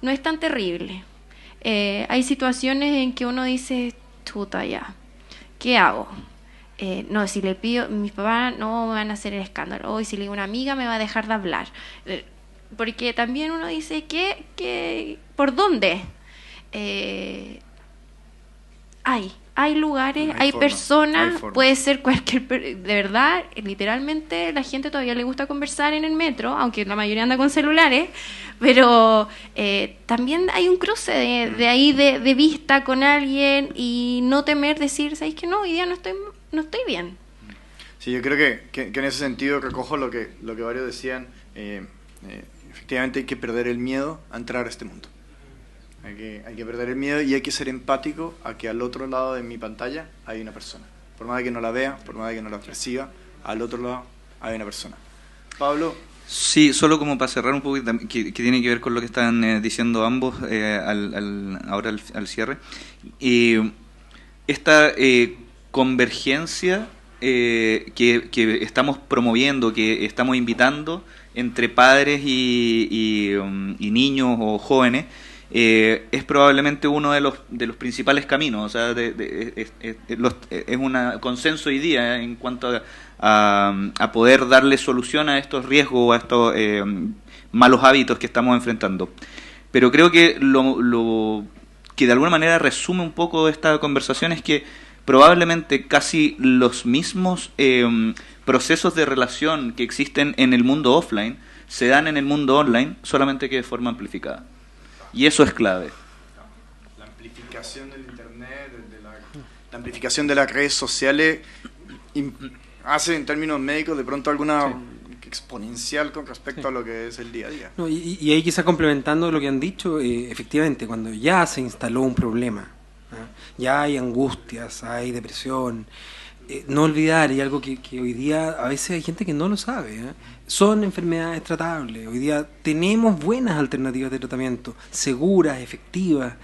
S3: No es tan terrible. Hay situaciones en que uno dice, chuta ya, ¿qué hago? No, si le pido, mis papás no me van a hacer el escándalo. O si le digo a una amiga me va a dejar de hablar. Porque también uno dice, ¿por dónde? Hay lugares, hay personas, puede ser cualquier... De verdad, literalmente, la gente todavía le gusta conversar en el metro, aunque la mayoría anda con celulares, pero también hay un cruce de ahí de vista con alguien y no temer decir, ¿sabes qué? No, hoy día no estoy bien.
S1: Sí, yo creo que en ese sentido recojo lo que varios decían, efectivamente hay que perder el miedo a entrar a este mundo. Hay que perder el miedo y hay que ser empático a que al otro lado de mi pantalla hay una persona. Por más de que no la vea, por más de que no la perciba, al otro lado hay una persona. Pablo.
S5: Sí, solo como para cerrar un poco, que tiene que ver con lo que están diciendo ambos ahora al cierre. Esta convergencia que estamos promoviendo, que estamos invitando entre padres y niños o jóvenes, es probablemente uno de los principales caminos. O sea, es un consenso hoy día en cuanto a poder darle solución a estos riesgos o a estos malos hábitos que estamos enfrentando. Pero creo que lo que de alguna manera resume un poco esta conversación es que probablemente casi los mismos procesos de relación que existen en el mundo offline se dan en el mundo online, solamente que de forma amplificada. Y eso es clave.
S1: La amplificación del internet, la amplificación de las redes sociales hace en términos médicos de pronto alguna exponencial con respecto a lo que es el día a día.
S2: No, y ahí quizá complementando lo que han dicho, efectivamente, cuando ya se instaló un problema, ya hay angustias, hay depresión, no olvidar, y algo que hoy día a veces hay gente que no lo sabe, son enfermedades tratables. Hoy día tenemos buenas alternativas de tratamiento, seguras, efectivas.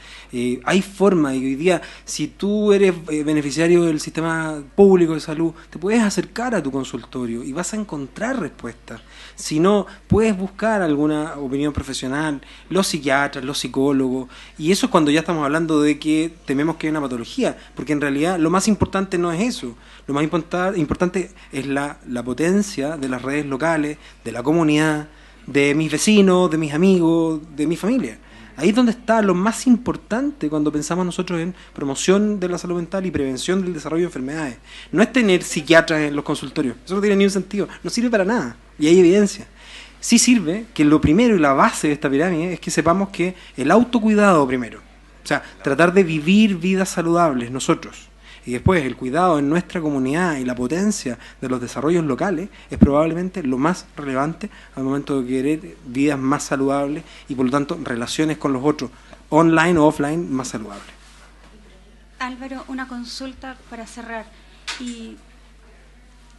S2: Hay formas, y hoy día, si tú eres beneficiario del sistema público de salud, te puedes acercar a tu consultorio y vas a encontrar respuestas. Si no, puedes buscar alguna opinión profesional, los psiquiatras, los psicólogos, y eso es cuando ya estamos hablando de que tememos que hay una patología, porque en realidad lo más importante no es eso. Lo más importante es la potencia de las redes locales, de la comunidad, de mis vecinos, de mis amigos, de mi familia. Ahí es donde está lo más importante cuando pensamos nosotros en promoción de la salud mental y prevención del desarrollo de enfermedades. No es tener psiquiatras en los consultorios, eso no tiene ni un sentido, no sirve para nada, y hay evidencia. Sí sirve que lo primero y la base de esta pirámide es que sepamos que el autocuidado primero, o sea, tratar de vivir vidas saludables nosotros, y después el cuidado en nuestra comunidad y la potencia de los desarrollos locales es probablemente lo más relevante al momento de querer vidas más saludables y por lo tanto relaciones con los otros, online o offline, más saludables.
S6: Álvaro, una consulta para cerrar. Y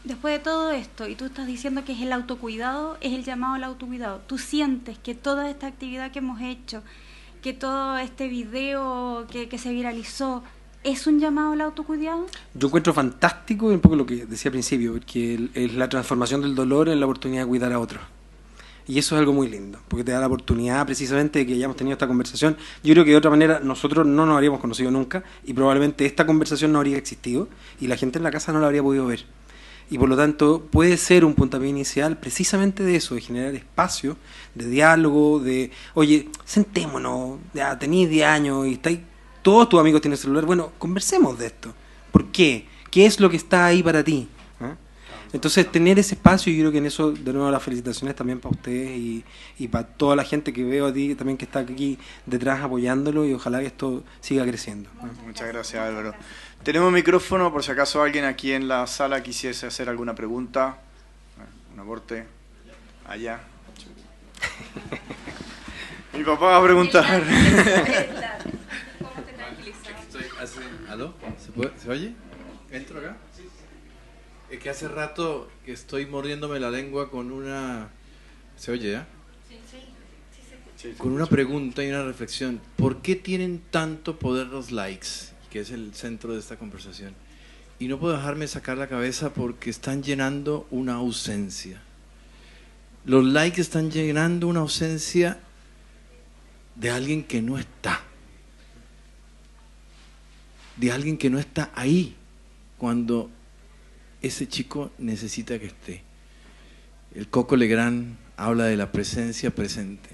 S6: después de todo esto, y tú estás diciendo que es el autocuidado, es el llamado al autocuidado, ¿tú sientes que toda esta actividad que hemos hecho, que todo este video que se viralizó, ¿es un llamado al autocuidado?
S2: Yo encuentro fantástico un poco lo que decía al principio, que es la transformación del dolor en la oportunidad de cuidar a otros. Y eso es algo muy lindo, porque te da la oportunidad precisamente de que hayamos tenido esta conversación. Yo creo que de otra manera nosotros no nos habríamos conocido nunca y probablemente esta conversación no habría existido y la gente en la casa no la habría podido ver. Y por lo tanto puede ser un puntapié inicial precisamente de eso, de generar espacio, de diálogo, de, oye, sentémonos, ya tenéis 10 años y estáis, todos tus amigos tienen celular, bueno, conversemos de esto. ¿Por qué? ¿Qué es lo que está ahí para ti? Entonces, tener ese espacio, y yo creo que en eso, de nuevo, las felicitaciones también para ustedes y para toda la gente que veo a ti, también que está aquí detrás apoyándolo, y ojalá que esto siga creciendo.
S1: Muchas gracias, Álvaro. Tenemos micrófono por si acaso alguien aquí en la sala quisiese hacer alguna pregunta. Un aporte. Allá. Mi papá va a preguntar.
S7: ¿Aló? ¿Se oye? ¿Entro acá? Es que hace rato que estoy mordiéndome la lengua con una... ¿Se oye ya? Sí. Con una pregunta y una reflexión. ¿Por qué tienen tanto poder los likes? Que es el centro de esta conversación. Y no puedo dejarme sacar la cabeza porque están llenando una ausencia. Los likes están llenando una ausencia de alguien que no está. De alguien que no está ahí cuando ese chico necesita que esté. El Coco Legrand habla de la presencia presente.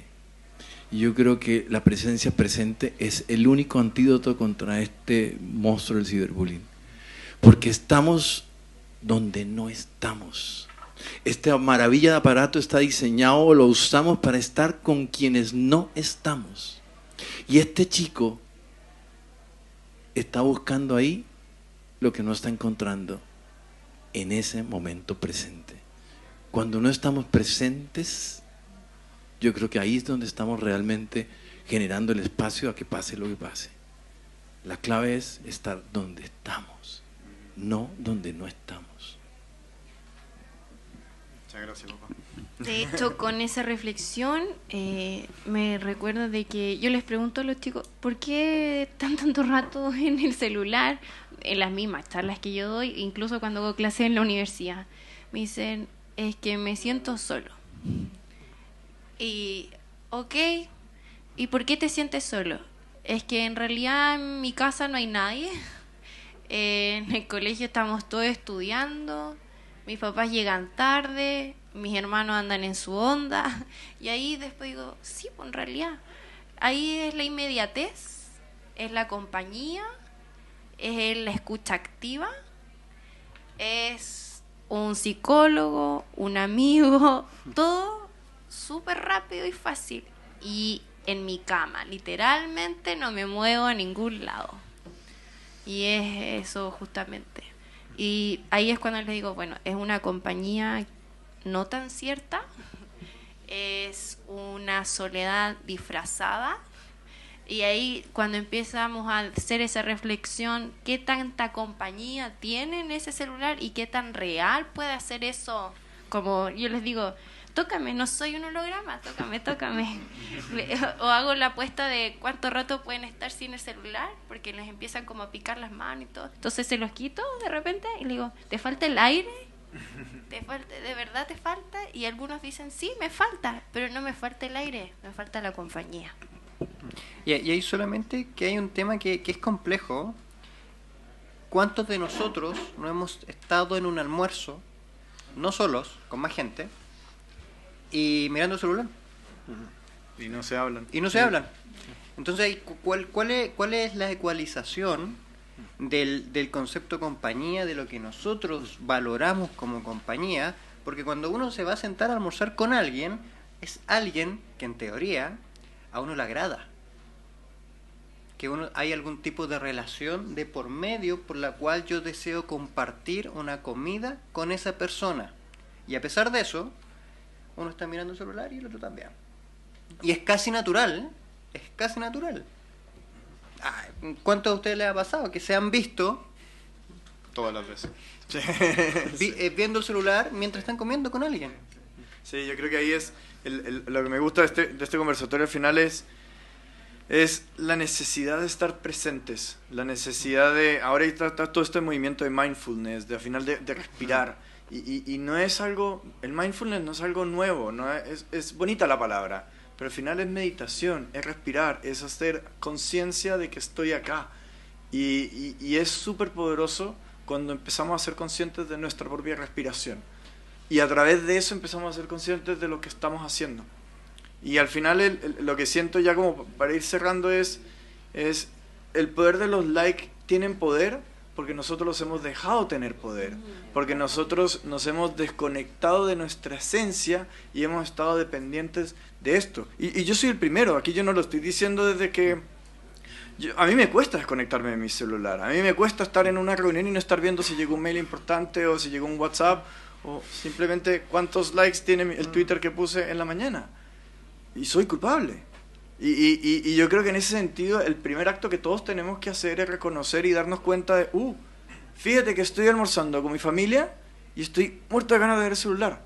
S7: Y yo creo que la presencia presente es el único antídoto contra este monstruo del ciberbullying. Porque estamos donde no estamos. Esta maravilla de aparato está diseñado, lo usamos para estar con quienes no estamos. Y este chico está buscando ahí lo que no está encontrando en ese momento presente. Cuando no estamos presentes, yo creo que ahí es donde estamos realmente generando el espacio a que pase lo que pase. La clave es estar donde estamos, no donde no estamos.
S1: Muchas gracias, papá.
S3: De hecho, con esa reflexión me recuerdo de que yo les pregunto a los chicos, ¿por qué están tanto rato en el celular? En las mismas charlas que yo doy, incluso cuando hago clases en la universidad, me dicen, es que me siento solo. Y, ok, ¿y por qué te sientes solo? Es que en realidad en mi casa no hay nadie, en el colegio estamos todos estudiando, mis papás llegan tarde, mis hermanos andan en su onda, y ahí después digo, sí, pues en realidad, ahí es la inmediatez, es la compañía, es la escucha activa, es un psicólogo, un amigo, todo súper rápido y fácil. Y en mi cama, literalmente no me muevo a ningún lado. Y es eso justamente. Y ahí es cuando les digo, bueno, es una compañía no tan cierta, es una soledad disfrazada. Y ahí cuando empezamos a hacer esa reflexión, ¿qué tanta compañía tiene en ese celular y qué tan real puede hacer eso? Como yo les digo, tócame, no soy un holograma, tócame. O hago la apuesta de cuánto rato pueden estar sin el celular, porque les empiezan como a picar las manos y todo. Entonces se los quito de repente y le digo, ¿te falta el aire? ¿De verdad te falta? Y algunos dicen, sí, me falta, pero no me falta el aire, me falta la compañía.
S4: Y hay solamente que hay un tema que es complejo. ¿Cuántos de nosotros no hemos estado en un almuerzo, no solos, con más gente, y mirando el celular?
S1: Y no se hablan.
S4: Entonces, ¿cuál es la ecualización del concepto compañía, de lo que nosotros valoramos como compañía? Porque cuando uno se va a sentar a almorzar con alguien, es alguien que en teoría a uno le agrada, que hay algún tipo de relación de por medio por la cual yo deseo compartir una comida con esa persona, y a pesar de eso uno está mirando el celular y el otro también, y es casi natural. ¿Cuántos de ustedes les ha pasado que se han visto
S1: Todas las veces.
S4: viendo el celular mientras están comiendo con alguien?
S1: Sí, yo creo que ahí es lo que me gusta de este conversatorio al final es la necesidad de estar presentes, la necesidad de, ahora está todo este movimiento de mindfulness, de al final de respirar, y no es algo, el mindfulness no es algo nuevo, no es bonita la palabra, pero al final es meditación, es respirar, es hacer conciencia de que estoy acá, y es súper poderoso cuando empezamos a ser conscientes de nuestra propia respiración. Y a través de eso empezamos a ser conscientes de lo que estamos haciendo. Y al final lo que siento ya como para ir cerrando es el poder de los likes. Tienen poder porque nosotros los hemos dejado tener poder. Porque nosotros nos hemos desconectado de nuestra esencia y hemos estado dependientes de esto. Y yo soy el primero, aquí yo no lo estoy diciendo desde que... a mí me cuesta desconectarme de mi celular. A mí me cuesta estar en una reunión y no estar viendo si llegó un mail importante o si llegó un WhatsApp, o simplemente cuántos likes tiene el Twitter que puse en la mañana. Y soy culpable. Y yo creo que en ese sentido el primer acto que todos tenemos que hacer es reconocer y darnos cuenta de, fíjate que estoy almorzando con mi familia y estoy muerto de ganas de ver el celular.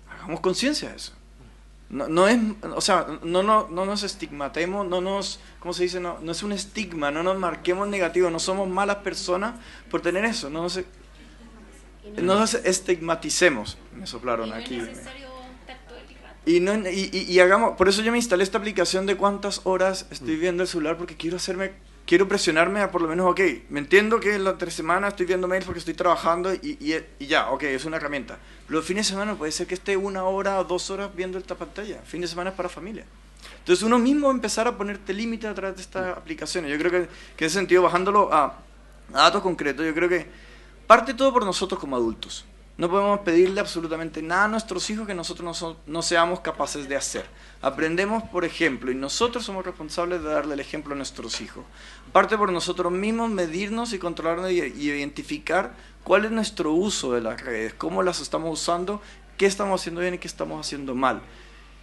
S1: Hagamos conciencia de eso. No es, o sea, no nos estigmatemos, ¿cómo se dice? No es un estigma, no nos marquemos negativo, no somos malas personas por tener eso, no nos estigmaticemos. Me soplaron aquí. Y hagamos, por eso yo me instalé esta aplicación de cuántas horas estoy viendo el celular, porque quiero presionarme a por lo menos, me entiendo que en la 3 semanas estoy viendo mails porque estoy trabajando y ya, es una herramienta. Pero los fines de semana puede ser que esté 1 hora o 2 horas viendo esta pantalla. Fin de semana es para familia. Entonces uno mismo empezar a ponerte límites a través de estas aplicaciones. Yo creo que en ese sentido, bajándolo a datos concretos, yo creo que parte todo por nosotros como adultos. No podemos pedirle absolutamente nada a nuestros hijos que nosotros no seamos capaces de hacer. Aprendemos por ejemplo, y nosotros somos responsables de darle el ejemplo a nuestros hijos. Parte por nosotros mismos, medirnos y controlarnos y identificar cuál es nuestro uso de las redes, cómo las estamos usando, qué estamos haciendo bien y qué estamos haciendo mal.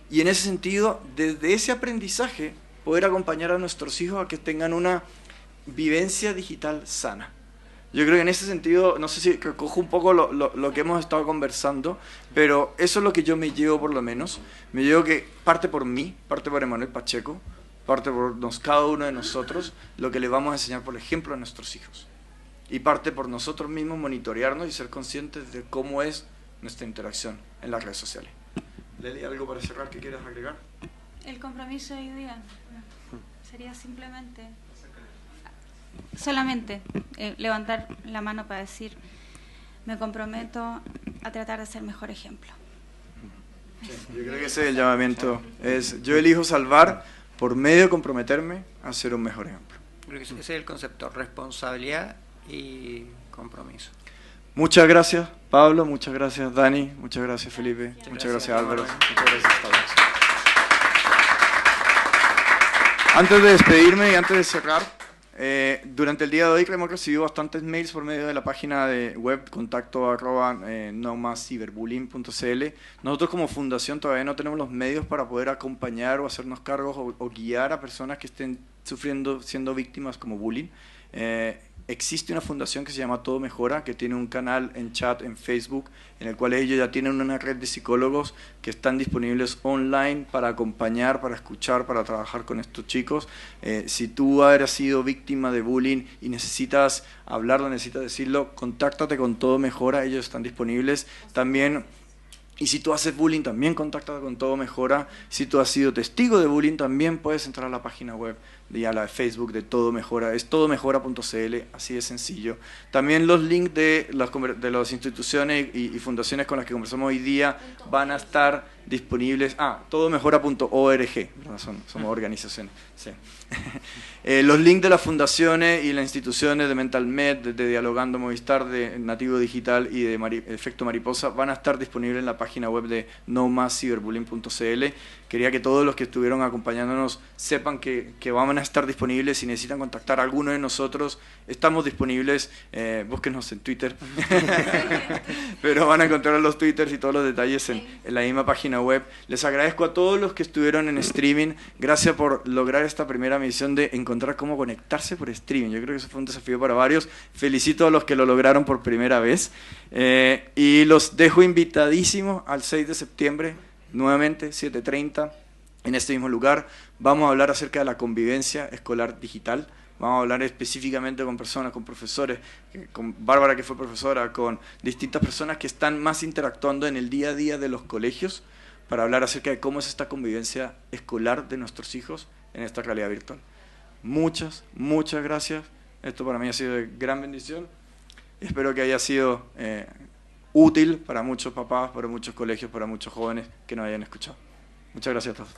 S1: Y en ese sentido, desde ese aprendizaje, poder acompañar a nuestros hijos a que tengan una vivencia digital sana. Yo creo que en ese sentido, no sé si recojo un poco lo que hemos estado conversando, pero eso es lo que yo me llevo por lo menos. Me llevo que parte por mí, parte por Emanuel Pacheco, parte por cada uno de nosotros, lo que le vamos a enseñar, por ejemplo, a nuestros hijos. Y parte por nosotros mismos monitorearnos y ser conscientes de cómo es nuestra interacción en las redes sociales. Leli, ¿algo para cerrar que quieras agregar?
S6: El compromiso de hoy día sería solamente levantar la mano para decir, me comprometo a tratar de ser mejor ejemplo.
S1: Sí, yo creo que ese es el llamamiento, yo elijo salvar por medio de comprometerme a ser un mejor ejemplo.
S4: Creo que ese es el concepto, responsabilidad y compromiso.
S1: Muchas gracias Pablo, muchas gracias Dani, muchas gracias Felipe, muchas gracias Álvaro, muchas gracias a todos. Antes de despedirme y antes de cerrar, Durante el día de hoy hemos recibido bastantes mails por medio de la página de web contacto@nomasciberbullying.cl. Nosotros como fundación todavía no tenemos los medios para poder acompañar o hacernos cargos o guiar a personas que estén sufriendo, siendo víctimas como bullying. Existe una fundación que se llama Todo Mejora, que tiene un canal en chat en Facebook, en el cual ellos ya tienen una red de psicólogos que están disponibles online para acompañar, para escuchar, para trabajar con estos chicos. Si tú has sido víctima de bullying y necesitas hablarlo, necesitas decirlo, contáctate con Todo Mejora, ellos están disponibles. También, y si tú haces bullying, también contáctate con Todo Mejora. Si tú has sido testigo de bullying, también puedes entrar a la página web y a la de Facebook de Todo Mejora. Es todomejora.cl, así de sencillo. También los links de las instituciones y fundaciones con las que conversamos hoy día van a estar disponibles. Todomejora.org, somos organizaciones. Sí. Los links de las fundaciones y las instituciones de MentalMed, de Dialogando Movistar, de Nativo Digital y de Efecto Mariposa van a estar disponibles en la página web de nomasciberbullying.cl. Quería que todos los que estuvieron acompañándonos sepan que van a estar disponibles. Si necesitan contactar a alguno de nosotros, estamos disponibles. Búsquenos en Twitter. Pero van a encontrar los twitters y todos los detalles en la misma página web. Les agradezco a todos los que estuvieron en streaming. Gracias por lograr esta primera misión de encontrar cómo conectarse por streaming. Yo creo que eso fue un desafío para varios. Felicito a los que lo lograron por primera vez. Y los dejo invitadísimos al 6 de septiembre, nuevamente, 7:30, en este mismo lugar. Vamos a hablar acerca de la convivencia escolar digital. Vamos a hablar específicamente con personas, con profesores, con Bárbara, que fue profesora, con distintas personas que están más interactuando en el día a día de los colegios para hablar acerca de cómo es esta convivencia escolar de nuestros hijos en esta realidad virtual. Muchas gracias. Esto para mí ha sido de gran bendición. Espero que haya sido útil para muchos papás, para muchos colegios, para muchos jóvenes que nos hayan escuchado. Muchas gracias a todos.